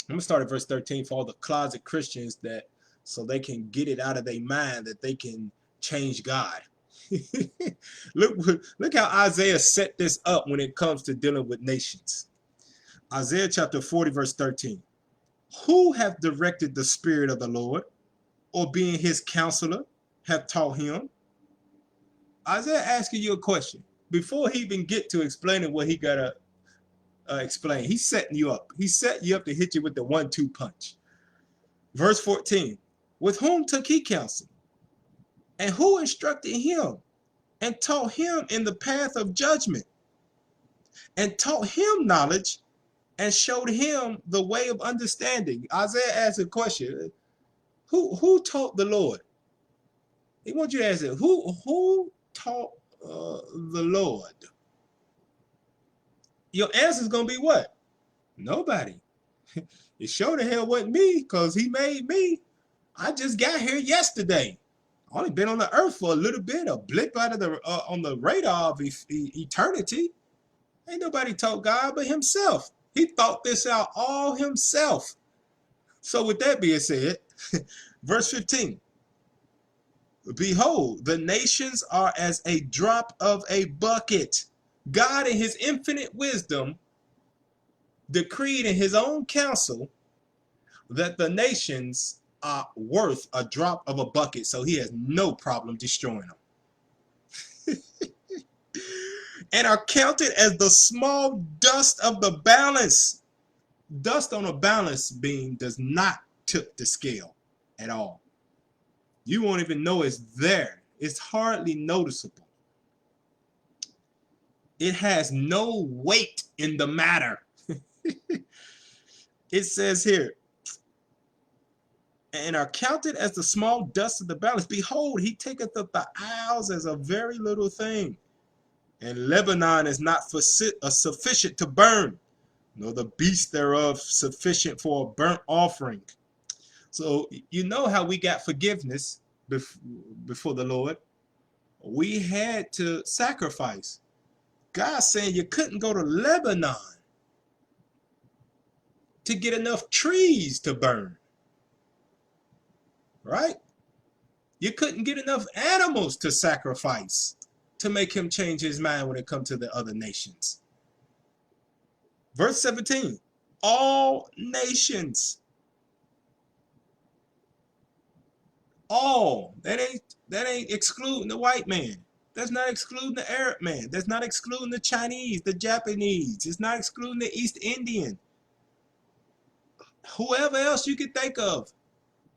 going to start at verse 13 for all the closet Christians, that so they can get it out of their mind that they can change God. Look how Isaiah set this up when it comes to dealing with nations. Isaiah chapter 40, verse 13. Who hath directed the Spirit of the Lord, or being his counselor, have taught him? Isaiah asking you a question. Before he even get to explaining what he got to explain, he's setting you up. He's setting you up to hit you with the 1-2 punch. Verse 14. With whom took he counsel? And who instructed him? And taught him in the path of judgment? And taught him knowledge? And showed him the way of understanding? Isaiah asked a question. Who taught the Lord? He wants you to ask it. Who taught the Lord? Your answer is going to be what? Nobody. It sure the hell wasn't me, because he made me. I just got here yesterday. I only been on the earth for a little bit, a blip out of the on the radar of eternity. Ain't nobody taught God but himself. He thought this out all himself. So with that being said, verse 15. Behold, the nations are as a drop of a bucket. God in his infinite wisdom decreed in his own counsel that the nations are worth a drop of a bucket, so he has no problem destroying them. And are counted as the small dust of the balance. Dust on a balance beam does not tip the scale at all. You won't even know it's there. It's hardly noticeable. It has no weight in the matter. It says here, and are counted as the small dust of the balance. Behold, he taketh up the isles as a very little thing. And Lebanon is not sufficient to burn, nor the beast thereof sufficient for a burnt offering. So you know how we got forgiveness before the Lord. We had to sacrifice. God saying you couldn't go to Lebanon to get enough trees to burn. Right? You couldn't get enough animals to sacrifice to make him change his mind when it comes to the other nations. Verse 17. All nations. All. That ain't excluding the white man. That's not excluding the Arab man. That's not excluding the Chinese, the Japanese. It's not excluding the East Indian. Whoever else you could think of.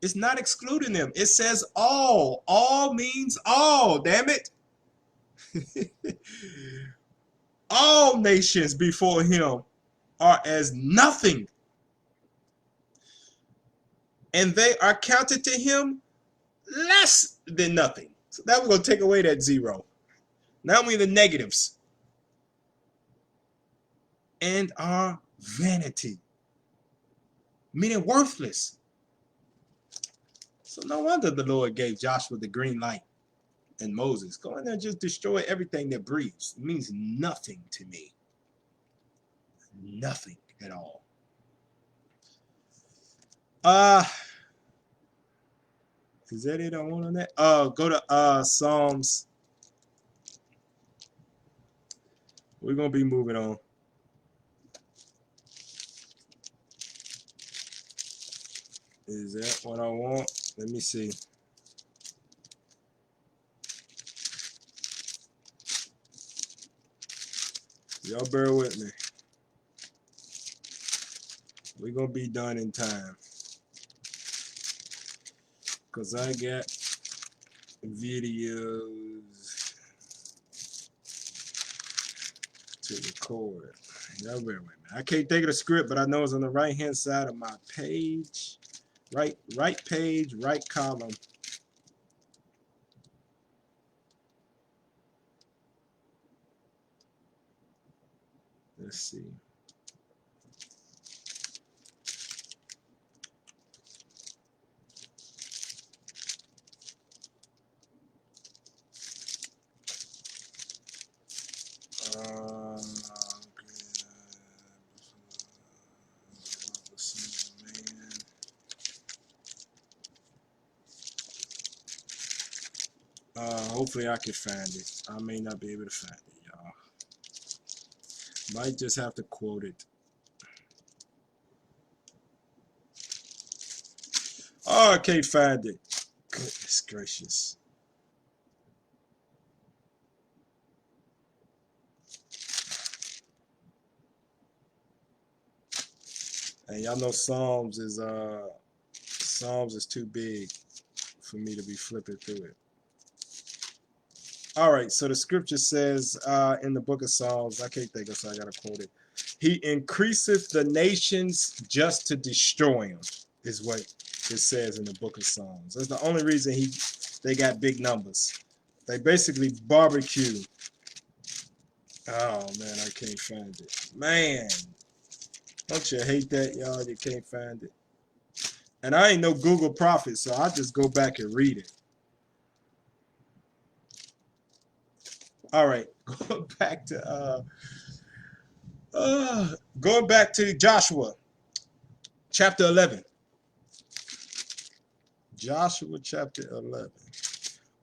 It's not excluding them. It says all. All means all, damn it. All nations before him are as nothing. And they are counted to him less than nothing. So that we're going to take away that zero. Now we the negatives. And are vanity. Meaning worthless. So no wonder the Lord gave Joshua the green light and Moses. Go in there and just destroy everything that breathes. It means nothing to me. Nothing at all. Uh, is that it I want on that? Go to Psalms. We're gonna be moving on. Is that what I want? Let me see. Y'all bear with me. We're gonna be done in time. Cause I got videos to record. Y'all bear with me. I can't think of the script, but I know it's on the right hand side of my page. Right page, right column. Let's see. Hopefully I can find it. I may not be able to find it, y'all. Might just have to quote it. Oh, I can't find it. Goodness gracious. And y'all know Psalms is too big for me to be flipping through it. All right, so the scripture says in the book of Psalms, I can't think of it, so I gotta quote it. He increaseth the nations just to destroy them, is what it says in the book of Psalms. That's the only reason they got big numbers. They basically barbecue. Oh man, I can't find it. Man, don't you hate that, y'all? You can't find it. And I ain't no Google prophet, so I just go back and read it. All right, going back to Joshua chapter 11. Joshua chapter 11.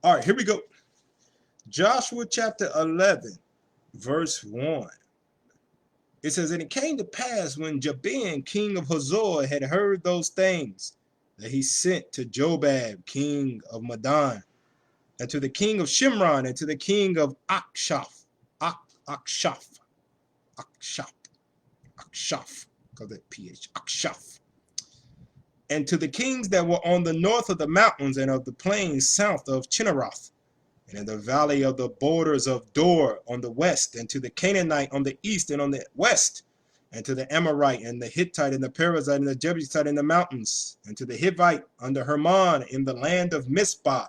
All right, here we go. Joshua chapter 11, verse 1. It says, and it came to pass when Jabin, king of Hazor, had heard those things, that he sent to Jobab, king of Madon, and to the king of Shimron, and to the king of Akshaph, because that PH, Akshaph, and to the kings that were on the north of the mountains and of the plains south of Chinneroth, and in the valley of the borders of Dor on the west, and to the Canaanite on the east and on the west, and to the Amorite and the Hittite and the Perizzite and the Jebusite in the mountains, and to the Hivite under Hermon in the land of Mizpah.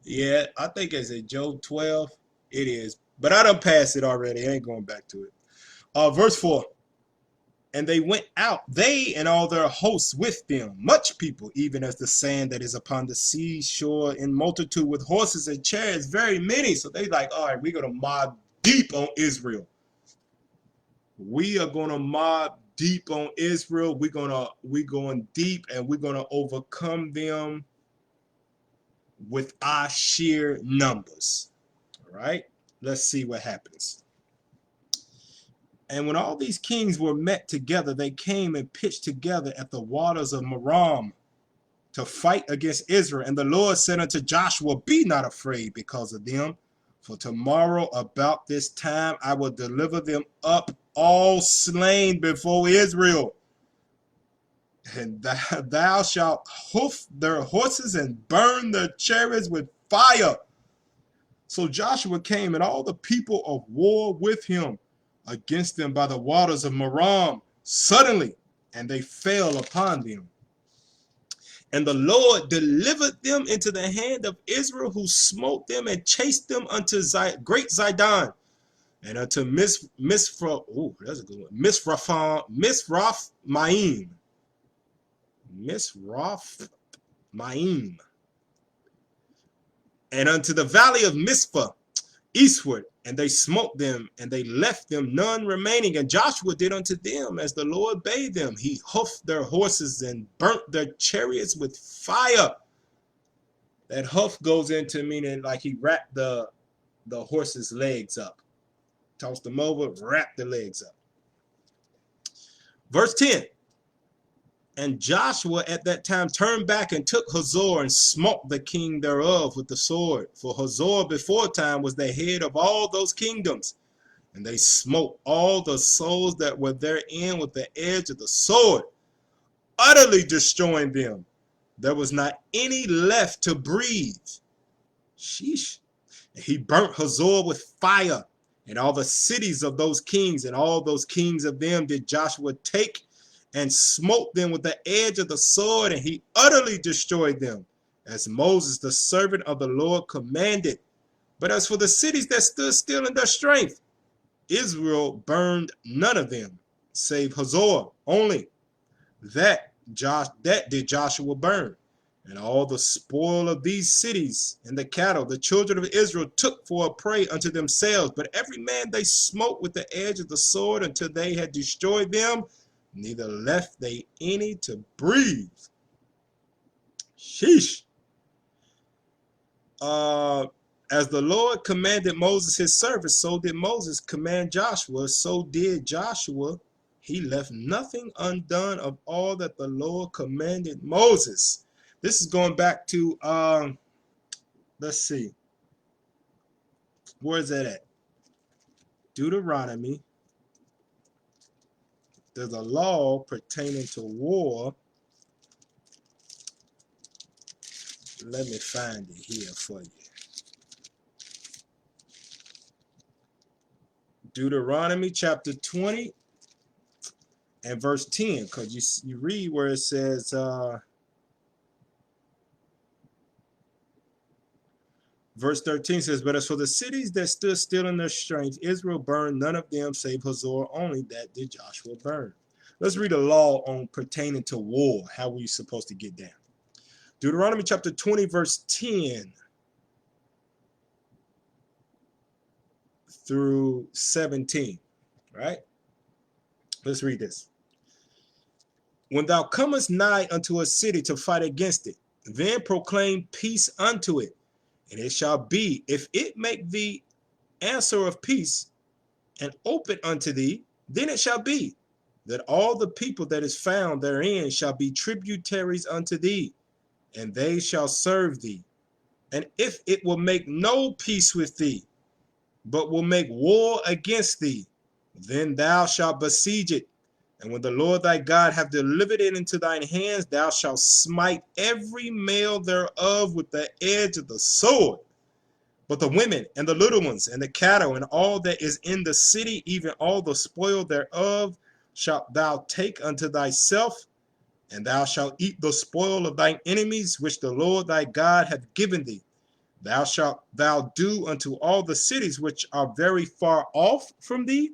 Yeah, I think it's in Job 12. It is, but I done passed it already. I ain't going back to it. Verse 4. And they went out, they and all their hosts with them, much people, even as the sand that is upon the seashore in multitude, with horses and chariots, very many. So they like, all right, we're going to mob deep on Israel. We are going to mob deep on Israel. We're going deep, and we're going to overcome them with our sheer numbers. All right, let's see what happens. And when all these kings were met together, they came and pitched together at the waters of Merom to fight against Israel. And the Lord said unto Joshua, be not afraid because of them, for tomorrow about this time I will deliver them up all slain before Israel. And thou shalt hoof their horses and burn their chariots with fire. So Joshua came and all the people of war with him against them by the waters of Merom suddenly, and they fell upon them. And the Lord delivered them into the hand of Israel, who smote them and chased them unto great Zidon, and unto Misraphim, and unto the valley of Mizpah eastward, And they smote them, and they left them none remaining. And Joshua did unto them as the Lord bade them. He hoofed their horses and burnt their chariots with fire. That hoof goes into meaning like he wrapped the horse's legs up. Tossed them over, wrapped the legs up. Verse 10. And Joshua at that time turned back and took Hazor and smote the king thereof with the sword. For Hazor before time was the head of all those kingdoms. And they smote all the souls that were therein with the edge of the sword, utterly destroying them. There was not any left to breathe. Sheesh. And he burnt Hazor with fire, and all the cities of those kings, and all those kings of them did Joshua take and smote them with the edge of the sword, and he utterly destroyed them, as Moses, the servant of the Lord, commanded. But as for the cities that stood still in their strength, Israel burned none of them, save Hazor only. That did Joshua burn. And all the spoil of these cities and the cattle the children of Israel took for a prey unto themselves. But every man they smote with the edge of the sword until they had destroyed them, neither left they any to breathe. Sheesh. As the Lord commanded Moses his servant, so did Moses command Joshua, so did Joshua. He left nothing undone of all that the Lord commanded Moses. This is going back to, let's see. Where is that at? Deuteronomy. There's a law pertaining to war. Let me find it here for you. Deuteronomy chapter 20 and verse 10, because you read where it says, verse 13 says, but as for the cities that stood still in their strength, Israel burned none of them, save Hazor only, that did Joshua burn. Let's read a law on pertaining to war. How were you supposed to get down? Deuteronomy chapter 20, verse 10 through 17, right? Let's read this. When thou comest nigh unto a city to fight against it, then proclaim peace unto it. And it shall be, if it make thee answer of peace and open unto thee, then it shall be that all the people that is found therein shall be tributaries unto thee, and they shall serve thee. And if it will make no peace with thee, but will make war against thee, then thou shalt besiege it. And when the Lord thy God hath delivered it into thine hands, thou shalt smite every male thereof with the edge of the sword. But the women and the little ones and the cattle and all that is in the city, even all the spoil thereof, shalt thou take unto thyself, and thou shalt eat the spoil of thine enemies, which the Lord thy God hath given thee. Thou shalt thou do unto all the cities which are very far off from thee,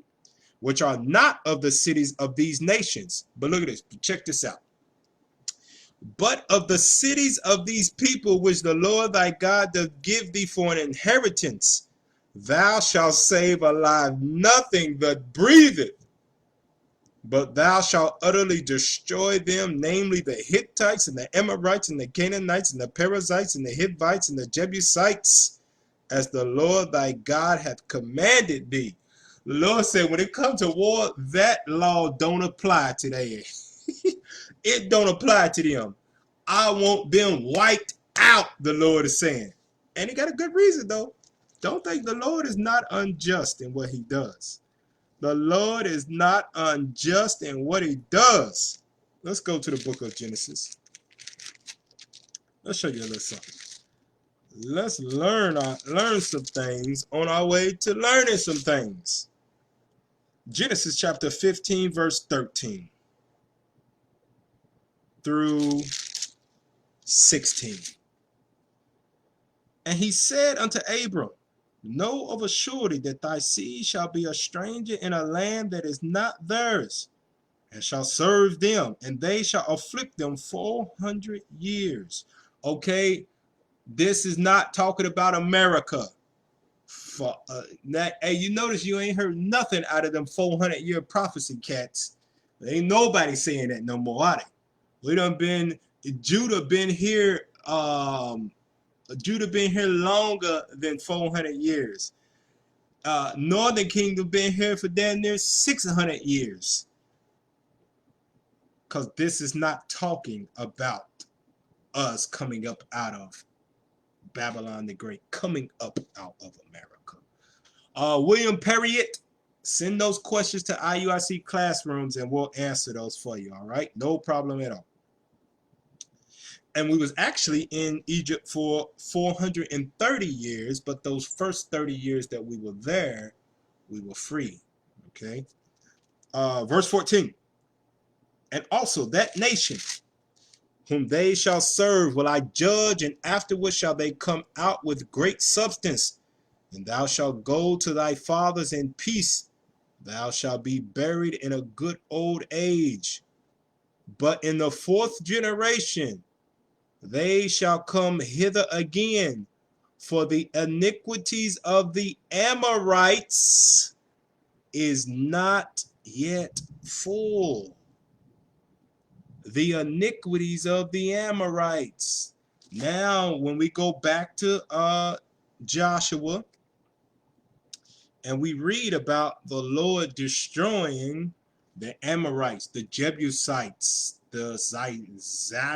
which are not of the cities of these nations. But look at this, check this out. But of the cities of these people which the Lord thy God doth give thee for an inheritance, thou shalt save alive nothing that breatheth, but thou shalt utterly destroy them, namely the Hittites and the Amorites and the Canaanites and the Perizzites and the Hivites and the Jebusites, as the Lord thy God hath commanded thee. The Lord said, when it comes to war, that law don't apply to them. It don't apply to them. I want them wiped out, the Lord is saying. And he got a good reason, though. Don't think the Lord is not unjust in what he does. The Lord is not unjust in what he does. Let's go to the book of Genesis. Let's show you a little something. Let's learn some things on our way to learning some things. Genesis chapter 15, verse 13 through 16. And he said unto Abram, know of a surety that thy seed shall be a stranger in a land that is not theirs, and shall serve them, and they shall afflict them 400 years. Okay, this is not talking about America. For hey, you notice you ain't heard nothing out of them 400-year prophecy cats. There ain't nobody saying that no more, are they? We done been Judah been here. Judah been here longer than 400 years. Northern Kingdom been here for damn near 600 years. Because this is not talking about us coming up out of Babylon the Great, coming up out of America. William Perriott, send those questions to IUIC classrooms and we'll answer those for you, all right? No problem at all. And we was actually in Egypt for 430 years, but those first 30 years that we were there, we were free, okay? Verse 14. And also that nation whom they shall serve will I judge, and afterward shall they come out with great substance. And thou shalt go to thy fathers in peace. Thou shalt be buried in a good old age. But in the fourth generation they shall come hither again, for the iniquities of the Amorites is not yet full. The iniquities of the Amorites. Now, when we go back to Joshua, and we read about the Lord destroying the Amorites, the Jebusites, the Zidonites,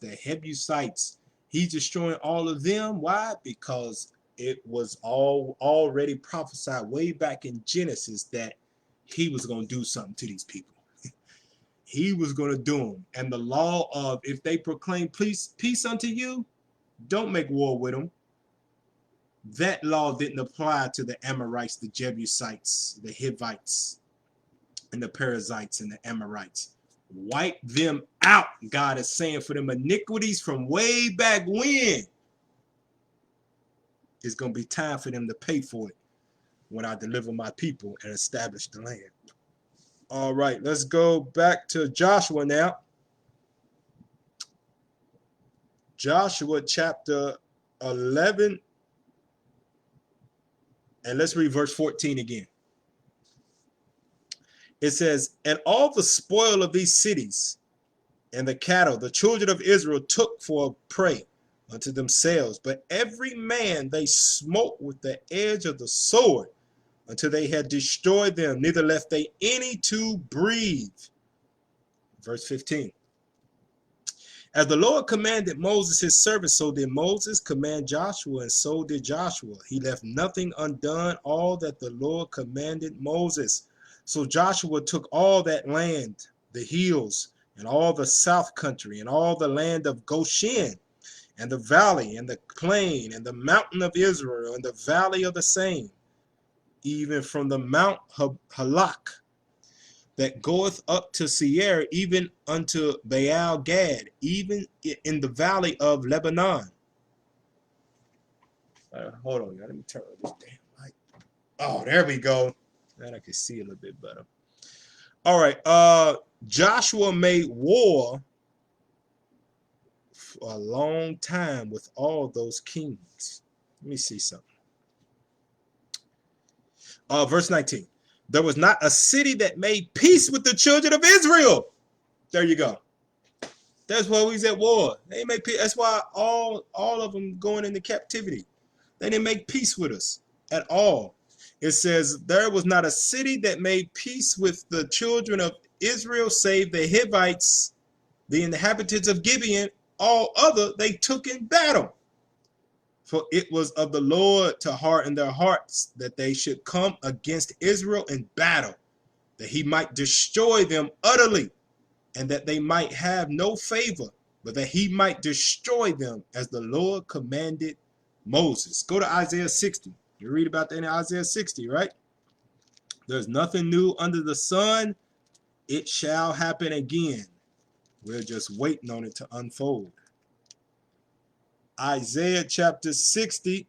the Hebusites. He's destroying all of them. Why? Because it was all already prophesied way back in Genesis that he was going to do something to these people. He was going to do them. And the law of if they proclaim peace unto you, don't make war with them. That law didn't apply to the Amorites, the Jebusites, the Hivites, and the Perizzites and the Amorites. Wipe them out, God is saying, for them iniquities from way back when. It's going to be time for them to pay for it when I deliver my people and establish the land. All right, let's go back to Joshua now. Joshua chapter 11. And let's read verse 14 again. It says, and all the spoil of these cities and the cattle the children of Israel took for a prey unto themselves. But every man they smote with the edge of the sword until they had destroyed them, neither left they any to breathe. Verse 15. As the Lord commanded Moses his servant, so did Moses command Joshua, and so did Joshua. He left nothing undone, all that the Lord commanded Moses. So Joshua took all that land, the hills, and all the south country, and all the land of Goshen, and the valley, and the plain, and the mountain of Israel, and the valley of the same, even from the Mount Halak, that goeth up to Seir, even unto Baal Gad, even in the valley of Lebanon. Hold on, let me turn this damn light. Oh, there we go. Then I can see a little bit better. All right. Joshua made war for a long time with all those kings. Let me see something. Verse 19. There was not a city that made peace with the children of Israel. There you go. That's why we was at war. They made peace. That's why all of them going into captivity. They didn't make peace with us at all. It says, there was not a city that made peace with the children of Israel, save the Hivites, the inhabitants of Gibeon. All other they took in battle. For it was of the Lord to harden their hearts, that they should come against Israel in battle, that he might destroy them utterly, and that they might have no favor, but that he might destroy them as the Lord commanded Moses. Go to Isaiah 60. You read about that in Isaiah 60, right? There's nothing new under the sun. It shall happen again. We're just waiting on it to unfold. Isaiah chapter 60,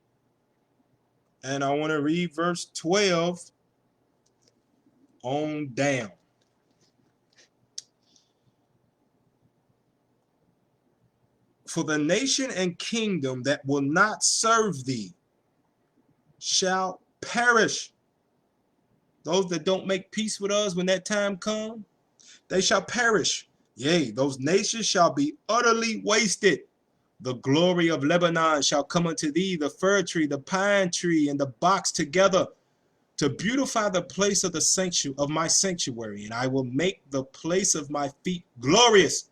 and I want to read verse 12 on down. For the nation and kingdom that will not serve thee, shall perish. Those that don't make peace with us when that time comes, they shall perish. Yea, those nations shall be utterly wasted. The glory of Lebanon shall come unto thee, the fir tree, the pine tree, and the box together, to beautify the place of the sanctuary of my sanctuary, and I will make the place of my feet glorious.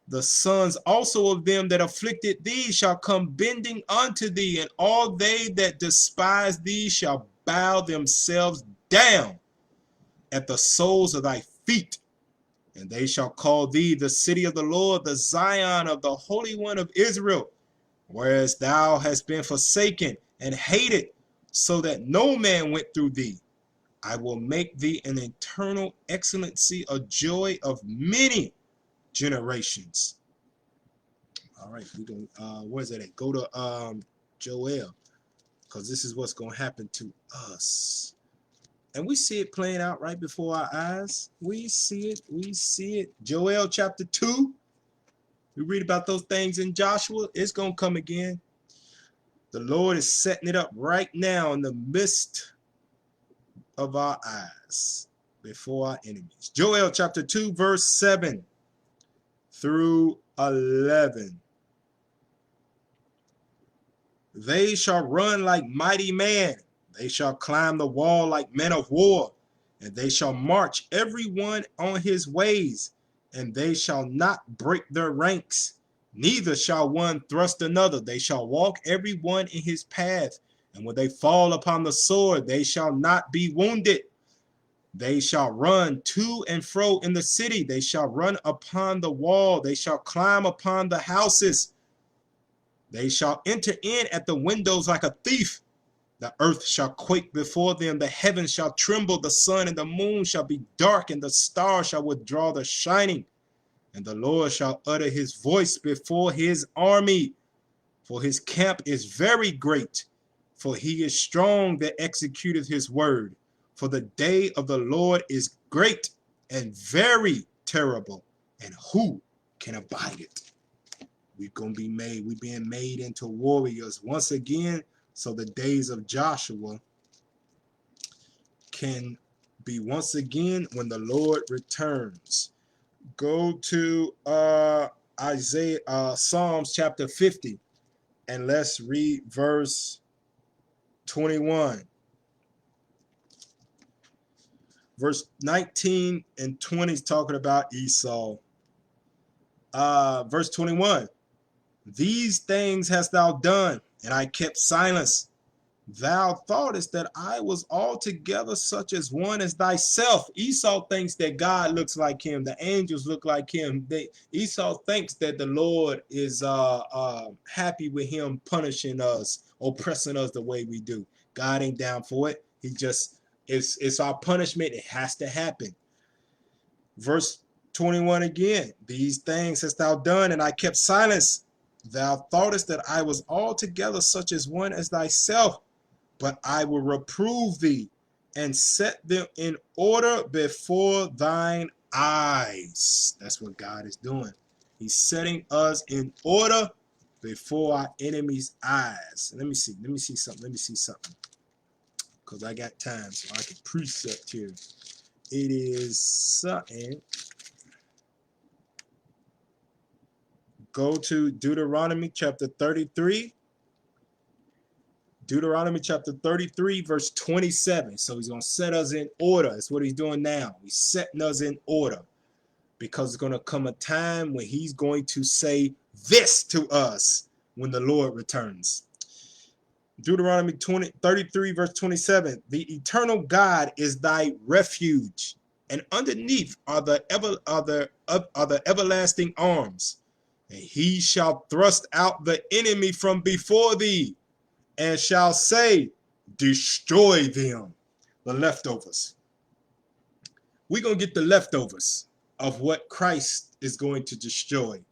The sons also of them that afflicted thee shall come bending unto thee, and all they that despise thee shall bow themselves down at the soles of thy feet. And they shall call thee the city of the Lord, the Zion of the Holy One of Israel, whereas thou hast been forsaken and hated, so that no man went through thee. I will make thee an eternal excellency, a joy of many generations. All right, we go. Where's that at? Go to Joel, because this is what's gonna happen to us, and we see it playing out right before our eyes. We see it. We see it. Joel chapter 2. We read about those things in Joshua. It's gonna come again. The Lord is setting it up right now in the midst of our eyes, before our enemies. Joel chapter 2, verse 7 through 11. They shall run like mighty men. They shall climb the wall like men of war. And they shall march every one on his ways. And they shall not break their ranks. Neither shall one thrust another. They shall walk every one in his path. And when they fall upon the sword, they shall not be wounded. They shall run to and fro in the city. They shall run upon the wall. They shall climb upon the houses. They shall enter in at the windows like a thief. The earth shall quake before them. The heavens shall tremble. The sun and the moon shall be dark, and the stars shall withdraw their shining. And the Lord shall utter his voice before his army. For his camp is very great. For he is strong that executeth his word. For the day of the Lord is great and very terrible. And who can abide it? We're being made into warriors once again, so the days of Joshua can be once again when the Lord returns. Go to Psalms chapter 50, and let's read verse 21. Verse 19 and 20 is talking about Esau. Verse 21. These things hast thou done, and I kept silence. Thou thoughtest that I was altogether such as one as thyself. Esau thinks that God looks like him. The angels look like him. Esau thinks that the Lord is happy with him punishing us, oppressing us the way we do. God ain't down for it. He just, it's our punishment. It has to happen. Verse 21 again. These things hast thou done, and I kept silence. Thou thoughtest that I was altogether such as one as thyself, but I will reprove thee and set them in order before thine eyes. That's what God is doing. He's setting us in order before our enemies' eyes. Let me see something. Because I got time, so I can precept here. It is something. Go to Deuteronomy chapter 33. Deuteronomy chapter 33, verse 27. So he's going to set us in order. That's what he's doing now. He's setting us in order, because it's going to come a time when he's going to say this to us when the Lord returns. Deuteronomy 33, verse 27. The eternal God is thy refuge, and underneath are the everlasting arms. And he shall thrust out the enemy from before thee, and shall say, destroy them. The leftovers. We're going to get the leftovers of what Christ is going to destroy.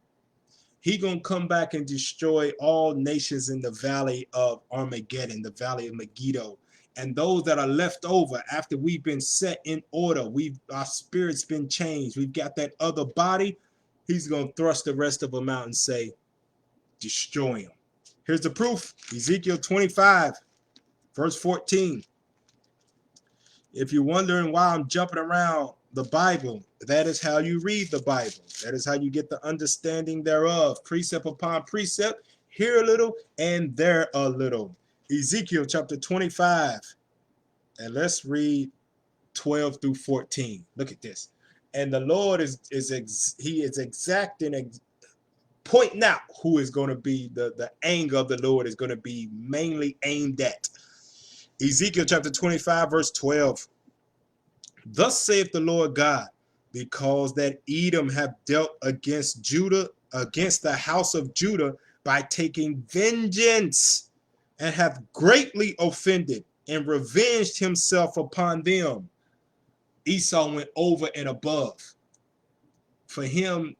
He's going to come back and destroy all nations in the valley of Armageddon, the valley of Megiddo. And those that are left over after we've been set in order, our spirit's been changed, we've got that other body, he's going to thrust the rest of them out and say, destroy them. Here's the proof. Ezekiel 25. Verse 14. If you're wondering why I'm jumping around the Bible, that is how you read the Bible. That is how you get the understanding thereof. Precept upon precept, here a little and there a little. Ezekiel chapter 25. And let's read 12 through 14. Look at this. And the Lord is exacting, pointing out who is going to be the anger of the Lord is going to be mainly aimed at. Ezekiel chapter 25, verse 12. Thus saith the Lord God, because that Edom hath dealt against Judah, against the house of Judah, by taking vengeance, and hath greatly offended, and revenged himself upon them. Esau went over and above for him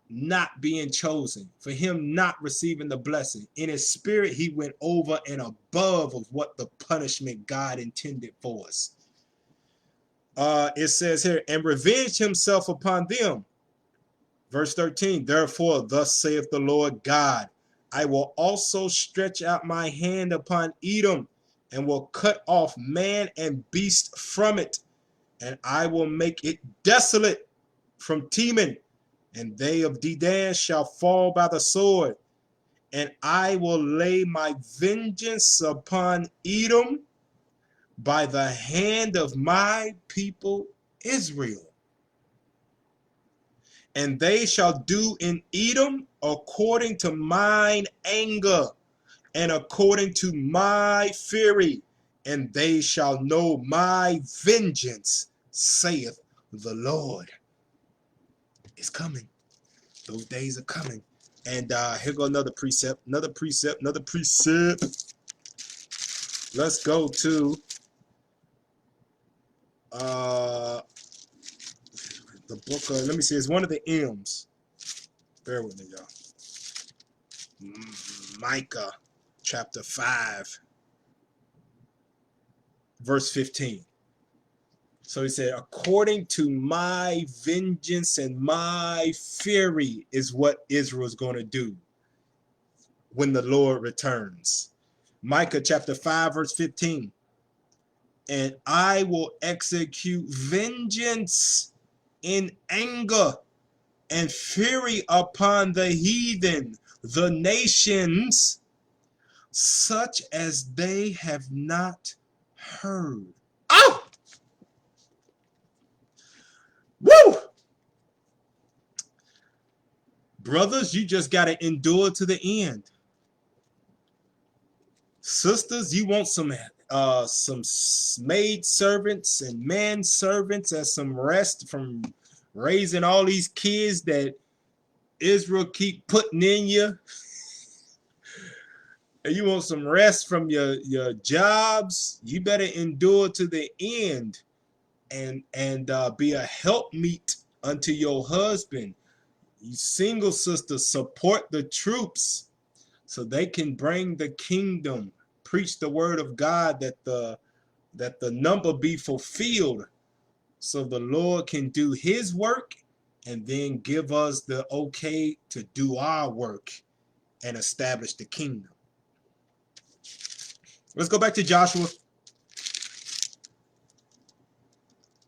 not being chosen, for him not receiving the blessing. In his spirit, he went over and above of what the punishment God intended for us. It says here, and revenged himself upon them. Verse 13, therefore, thus saith the Lord God, I will also stretch out my hand upon Edom, and will cut off man and beast from it, and I will make it desolate from Teman, and they of Dedan shall fall by the sword, and I will lay my vengeance upon Edom by the hand of my people Israel. And they shall do in Edom according to mine anger and according to my fury, and they shall know my vengeance, saith the Lord. It's coming. Those days are coming. And here go another precept, another precept, another precept. Let's go to the book of, let me see, it's one of the M's. Bear with me, y'all. Micah chapter 5, verse 15. So he said, according to my vengeance and my fury is what Israel is going to do when the Lord returns. Micah chapter 5, verse 15. And I will execute vengeance in anger and fury upon the heathen, the nations, such as they have not heard. Oh! Woo! Brothers, you just got to endure to the end. Sisters, you want some maid servants and man servants as some rest from raising all these kids that Israel keep putting in you. And you want some rest from your jobs, you better endure to the end and be a helpmeet unto your husband. You single sisters, support the troops so they can bring the kingdom, preach the word of God, that the number be fulfilled, so the Lord can do his work and then give us the okay to do our work and establish the kingdom. Let's go back to Joshua.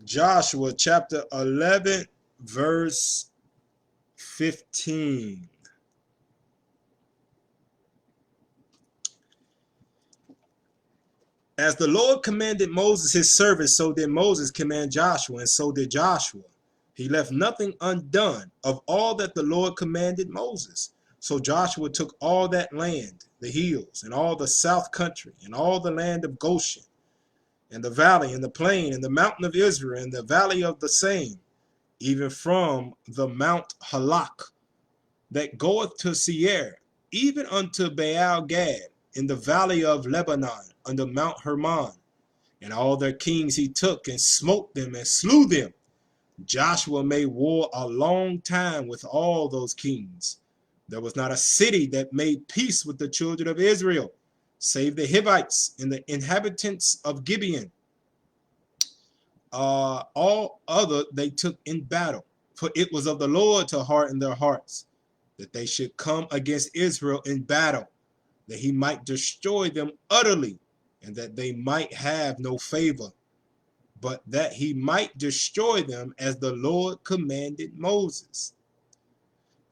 Joshua chapter 11, verse 15. As the Lord commanded Moses his servant, so did Moses command Joshua, and so did Joshua. He left nothing undone of all that the Lord commanded Moses. So Joshua took all that land, the hills, and all the south country, and all the land of Goshen, and the valley, and the plain, and the mountain of Israel, and the valley of the same, even from the Mount Halak, that goeth to Seir, even unto Baal Gad, in the valley of Lebanon, under Mount Hermon. And all their kings he took, and smote them, and slew them. Joshua made war a long time with all those kings. There was not a city that made peace with the children of Israel, save the Hivites and the inhabitants of Gibeon. All other they took in battle, for it was of the Lord to harden their hearts, that they should come against Israel in battle, that he might destroy them utterly. and that they might have no favor, but that he might destroy them as the Lord commanded Moses.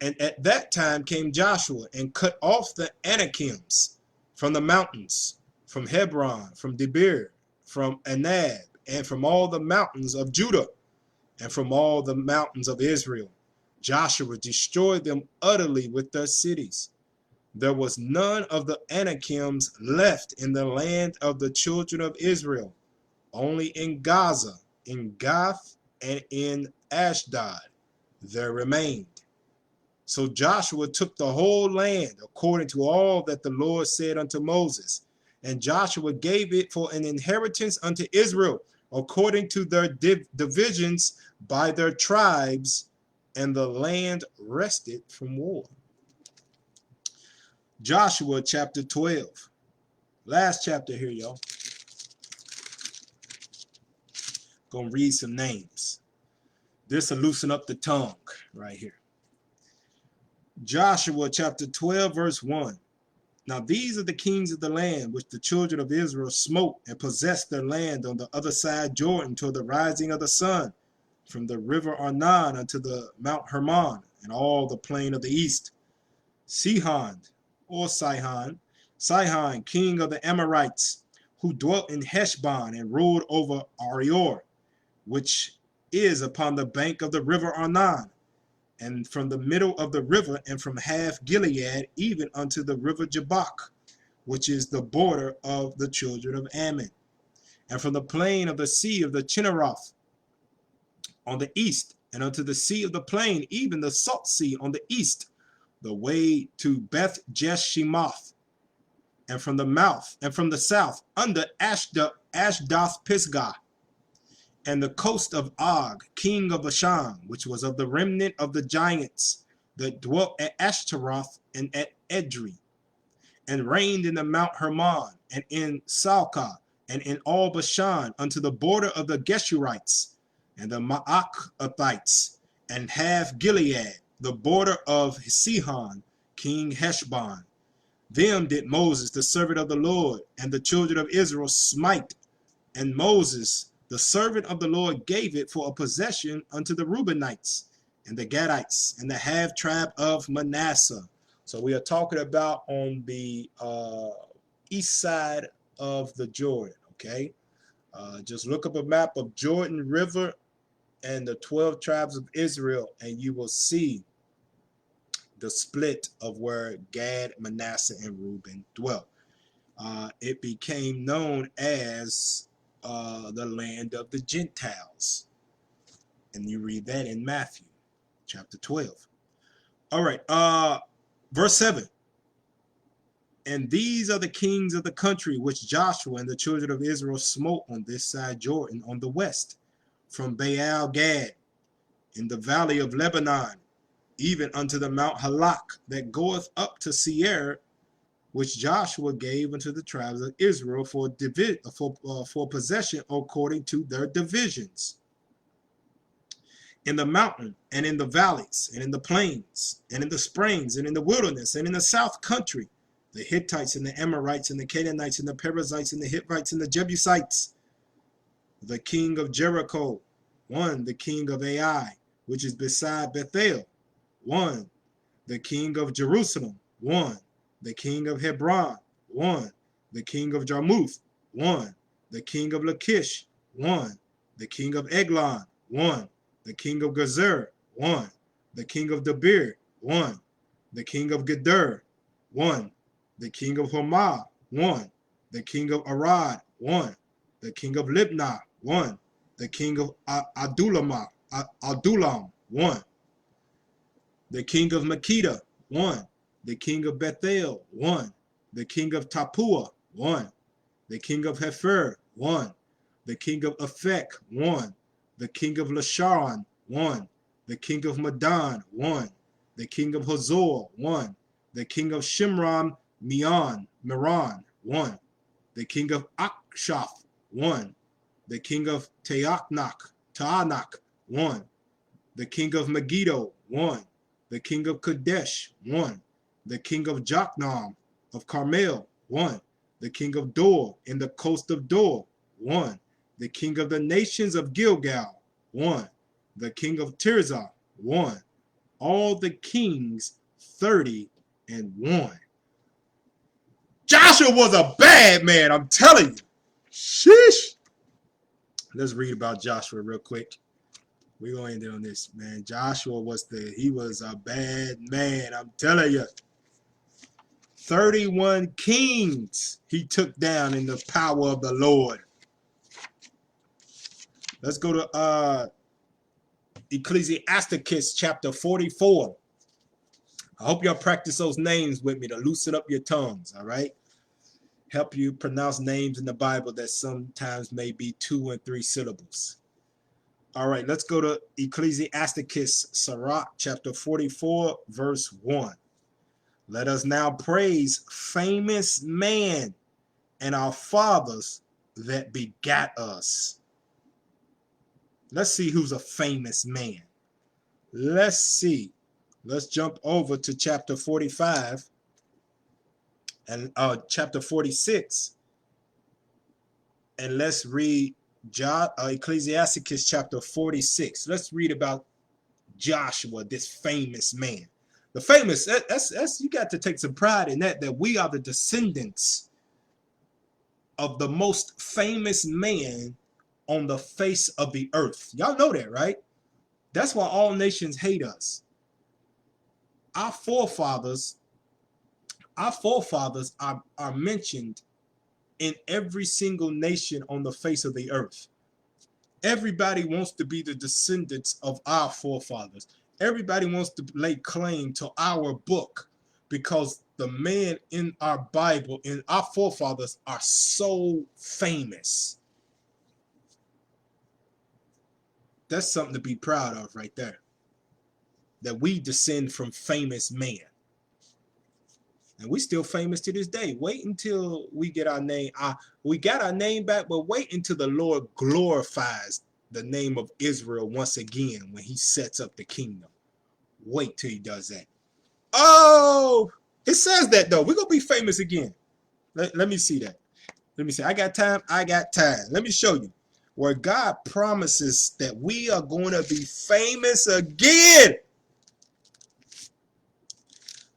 And at that time came Joshua and cut off the Anakims from the mountains, from Hebron, from Debir, from Anab, and from all the mountains of Judah, and from all the mountains of Israel. Joshua destroyed them utterly with their cities. There was none of the Anakims left in the land of the children of Israel, only in Gaza, in Gath, and in Ashdod there remained. So Joshua took the whole land according to all that the Lord said unto Moses. And Joshua gave it for an inheritance unto Israel according to their divisions by their tribes, and the land rested from war. Joshua chapter 12. Last chapter here, y'all. Gonna read some names. This will loosen up the tongue right here. Joshua chapter 12, verse 1. Now these are the kings of the land which the children of Israel smote and possessed their land on the other side Jordan toward the rising of the sun, from the river Arnon unto the Mount Hermon, and all the plain of the east. Sihon, or Sihon, king of the Amorites, who dwelt in Heshbon and ruled over Arior, which is upon the bank of the river Arnon, and from the middle of the river, and from half Gilead, even unto the river Jabbok, which is the border of the children of Ammon, and from the plain of the sea of the Chinneroth on the east, and unto the sea of the plain, even the salt sea on the east, the way to Beth Jeshimoth, and from the mouth, and from the south, under Ashdoth Pisgah, and the coast of Og, king of Bashan, which was of the remnant of the giants that dwelt at Ashtaroth and at Edrei, and reigned in the Mount Hermon, and in Salcah, and in all Bashan, unto the border of the Geshurites, and the Maacathites, and half Gilead, the border of Sihon, king Heshbon. Them did Moses, the servant of the Lord, and the children of Israel smite, and Moses, the servant of the Lord, gave it for a possession unto the Reubenites, and the Gadites, and the half tribe of Manasseh. So we are talking about on the east side of the Jordan, okay? Just look up a map of Jordan River and the 12 tribes of Israel, and you will see the split of where Gad, Manasseh, and Reuben dwelt. It became known as the land of the Gentiles. And you read that in Matthew chapter 12. All right, verse 7. And these are the kings of the country which Joshua and the children of Israel smote on this side Jordan on the west, from Baal Gad in the valley of Lebanon, even unto the Mount Halak that goeth up to Seir, which Joshua gave unto the tribes of Israel for possession according to their divisions. In the mountain, and in the valleys, and in the plains, and in the springs, and in the wilderness, and in the south country, the Hittites and the Amorites and the Canaanites and the Perizzites and the Hittites and the Jebusites. The king of Jericho, one, the king of Ai, which is beside Bethel, one, the king of Jerusalem, one, the king of Hebron, one, the king of Jarmuth, one, the king of Lachish, one, the king of Eglon, one, the king of Gezer, one, the king of Debir, one, the king of Geder, one, the king of Hormah, one, the king of Arad, one, the king of Libnah, one, the king of Adullam, one, the king of Makeda, one, the king of Bethel, one, the king of Tapua, one, the king of Hefer, one, the king of Aphek, one, the king of Lasharon, one, the king of Madon, one, the king of Hazor, one, the king of Shimron, Miran, one, the king of Akshaph, one, the king of Taanach, one, the king of Megiddo, one, the king of Kadesh, one, the king of Joknam of Carmel, one, The king of Dor in the coast of Dor, 1. The king of the nations of Gilgal, 1. The king of Tirzah, 1. All the kings, 30-1. Joshua was a bad man, I'm telling you. Sheesh. Let's read about Joshua real quick. We're going to end it on this, man. Joshua was a bad man, I'm telling you. 31 kings he took down in the power of the Lord. Let's go to Ecclesiasticus chapter 44. I hope y'all practice those names with me to loosen up your tongues, all right? Help you pronounce names in the Bible that sometimes may be 2 and 3 syllables. All right, let's go to Ecclesiasticus Sirach chapter 44, verse 1. Let us now praise famous man and our fathers that begat us. Let's see who's a famous man. Let's see. Let's jump over to chapter 45 and chapter 46. And let's read Ecclesiasticus chapter 46. Let's read about Joshua, this famous man. The famous, that's you got to take some pride in that we are the descendants of the most famous man on the face of the earth. Y'all know that, right? That's why all nations hate us. Our forefathers are mentioned in every single nation on the face of the earth. Everybody wants to be the descendants of our forefathers. Everybody wants to lay claim to our book because the men in our Bible, in our forefathers, are so famous. That's something to be proud of right there. That we descend from famous men. And we still famous to this day. Wait until we get our name. We got our name back, but wait until the Lord glorifies the name of Israel once again when he sets up the kingdom. Wait till he does that. Oh, it says that though. We're going to be famous again. Let me see that. Let me see. I got time. Let me show you where God promises that we are going to be famous again.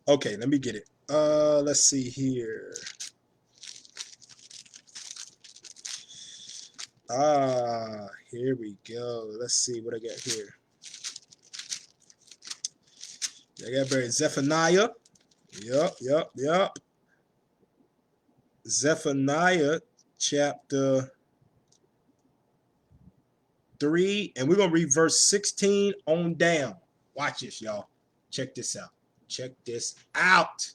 Okay, let me get it. Let's see here. Here we go. Let's see what I got here. I got buried Zephaniah. Yup. Zephaniah chapter 3, and we're gonna read verse 16 on down. Watch this, y'all. Check this out. Check this out.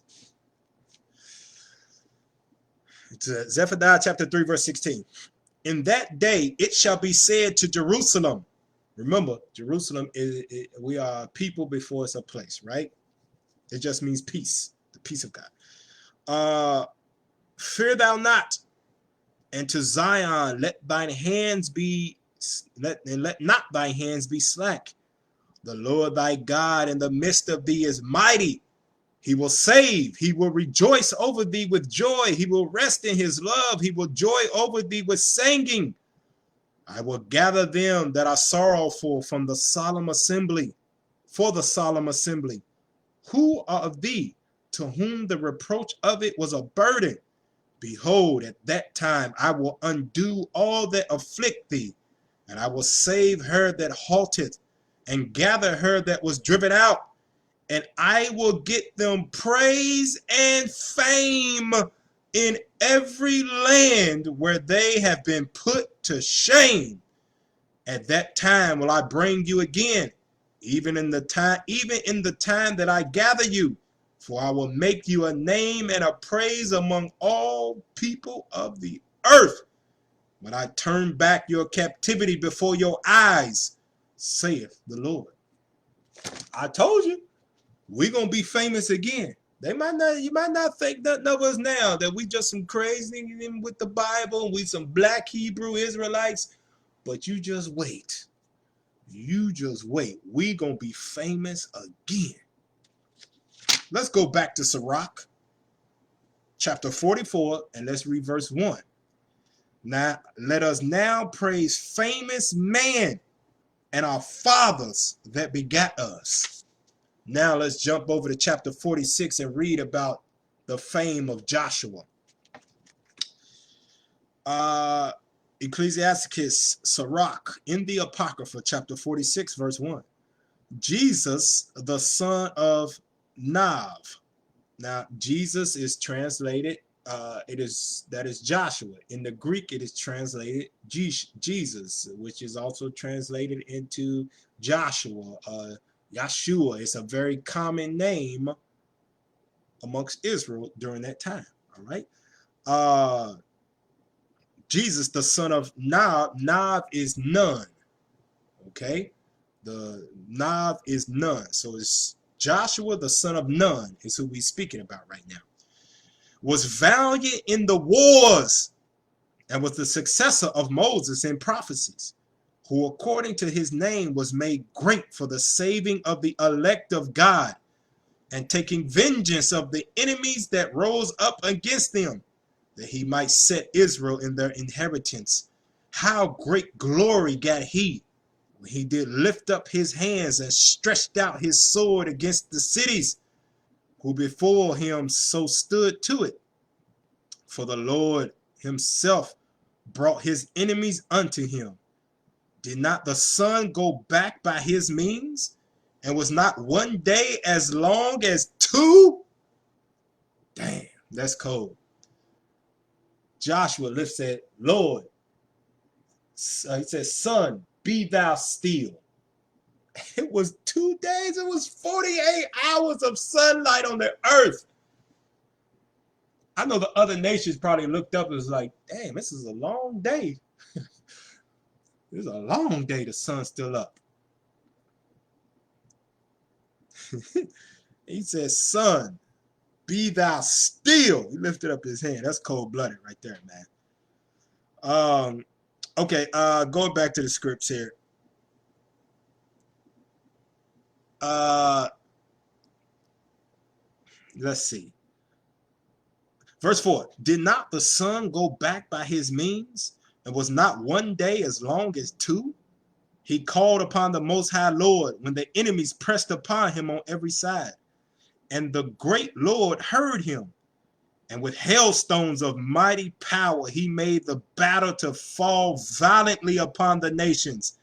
It's Zephaniah chapter 3, verse 16. In that day it shall be said to Jerusalem. Remember, Jerusalem we are people before it's a place, right? It just means peace, the peace of God. Fear thou not, and to Zion let not thy hands be slack. The Lord thy God in the midst of thee is mighty. He will save. He will rejoice over thee with joy. He will rest in his love. He will joy over thee with singing. I will gather them that are sorrowful from the solemn assembly, for the solemn assembly. Who are of thee, to whom the reproach of it was a burden? Behold, at that time I will undo all that afflict thee, and I will save her that halteth, and gather her that was driven out. And I will get them praise and fame in every land where they have been put to shame. At that time will I bring you again, even in the time that I gather you, for I will make you a name and a praise among all people of the earth, when I turn back your captivity before your eyes, saith the Lord. I told you. We're going to be famous again. You might not think nothing of us now, that we just some crazy with the Bible, we some black Hebrew Israelites, but you just wait. You just wait. We're going to be famous again. Let's go back to Sirach, chapter 44, and let's read verse 1. Now, let us now praise famous man and our fathers that begat us. Now let's jump over to chapter 46 and read about the fame of Joshua. Ecclesiasticus Sirach in the Apocrypha, chapter 46, verse 1. Jesus, the son of Nav. Now, Jesus is translated, that is Joshua. In the Greek, it is translated Jesus, which is also translated into Joshua, Yeshua. It's a very common name amongst Israel during that time. All right. Jesus, the son of Nav. Nav is none. Okay. The Nav is none. So it's Joshua, the son of Nun, is who we're speaking about right now. Was valiant in the wars and was the successor of Moses in prophecies, who according to his name was made great for the saving of the elect of God and taking vengeance of the enemies that rose up against them, that he might set Israel in their inheritance. How great glory got he when he did lift up his hands and stretched out his sword against the cities, who before him so stood to it. For the Lord himself brought his enemies unto him. Did not the sun go back by his means? And was not one day as long as two? Damn, that's cold. Joshua lifts said, Lord, he says, sun, be thou still. It was 2 days. It was 48 hours of sunlight on the earth. I know the other nations probably looked up and was like, damn, this is a long day. This is a long day. The sun's still up. He says, sun, be thou still. He lifted up his hand. That's cold-blooded right there, man. Okay, going back to the scripts here. Let's see. Verse 4, did not the sun go back by his means, and was not one day as long as two? He called upon the Most High Lord when the enemies pressed upon him on every side. And the great Lord heard him, and with hailstones of mighty power he made the battle to fall violently upon the nations.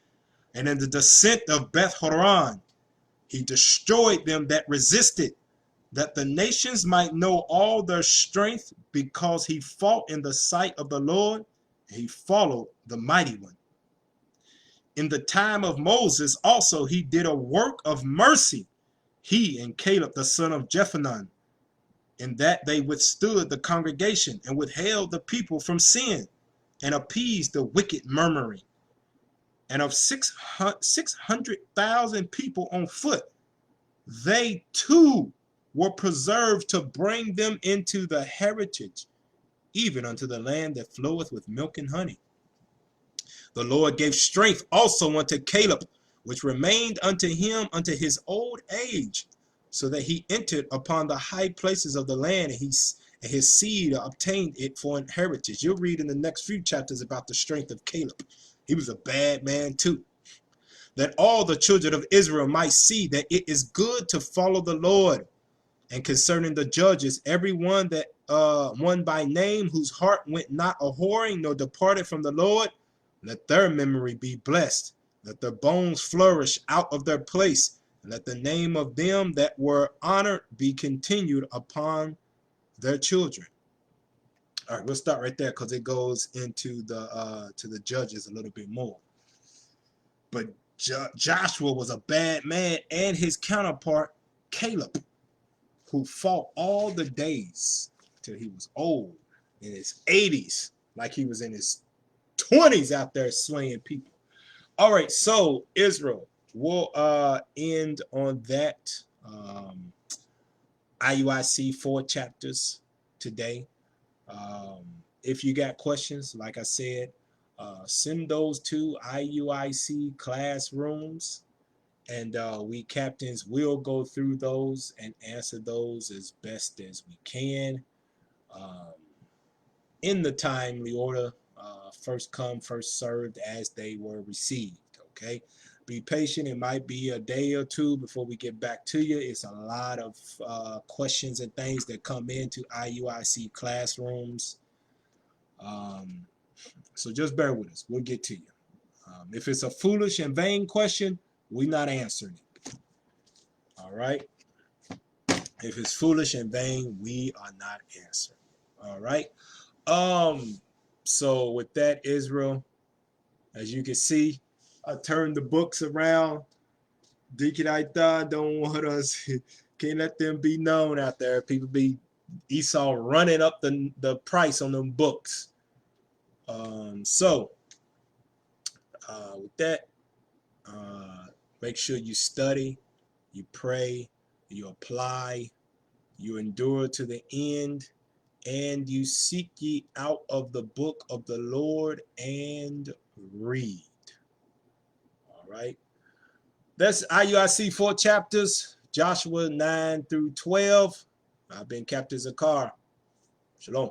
And in the descent of Beth Horon he destroyed them that resisted, that the nations might know all their strength, because he fought in the sight of the Lord, and he followed the mighty one. In the time of Moses also he did a work of mercy, he and Caleb the son of Jephunneh, in that they withstood the congregation and withheld the people from sin, and appeased the wicked murmuring. And of 600,000 people on foot, they too were preserved to bring them into the heritage, even unto the land that floweth with milk and honey. The Lord gave strength also unto Caleb, which remained unto him unto his old age, so that he entered upon the high places of the land, and his seed obtained it for an heritage. You'll read in the next few chapters about the strength of Caleb. He was a bad man too. That all the children of Israel might see that it is good to follow the Lord. And concerning the judges, every one that one by name, whose heart went not a whoring, nor departed from the Lord, let their memory be blessed. Let their bones flourish out of their place. And let the name of them that were honored be continued upon their children. All right, we'll start right there because it goes into the to the judges a little bit more. But Joshua was a bad man, and his counterpart Caleb, who fought all the days till he was old, in his 80s, like he was in his 20s out there slaying people. All right, so Israel, we'll end on that. IUIC 4 chapters today. If you got questions, like I said, send those to IUIC classrooms, and we captains will go through those and answer those as best as we can. um, in the timely order, first come, first served, as they were received. Okay, be patient. It might be a day or two before we get back to you. It's a lot of questions and things that come into IUIC classrooms. Um, so just bear with us. We'll get to you. If it's a foolish and vain question, we're not answering it. All right. If it's foolish and vain, we are not answering. All right. So with that, Israel, as you can see, I turned the books around. Deacon Aithan don't want us, can't let them be known out there. People be Esau running up the price on them books. So with that, make sure you study, you pray, you apply, you endure to the end, and you seek ye out of the book of the Lord and read. All right. That's IUIC 4 chapters, Joshua 9 through 12. I've been Captain Zakar. Shalom.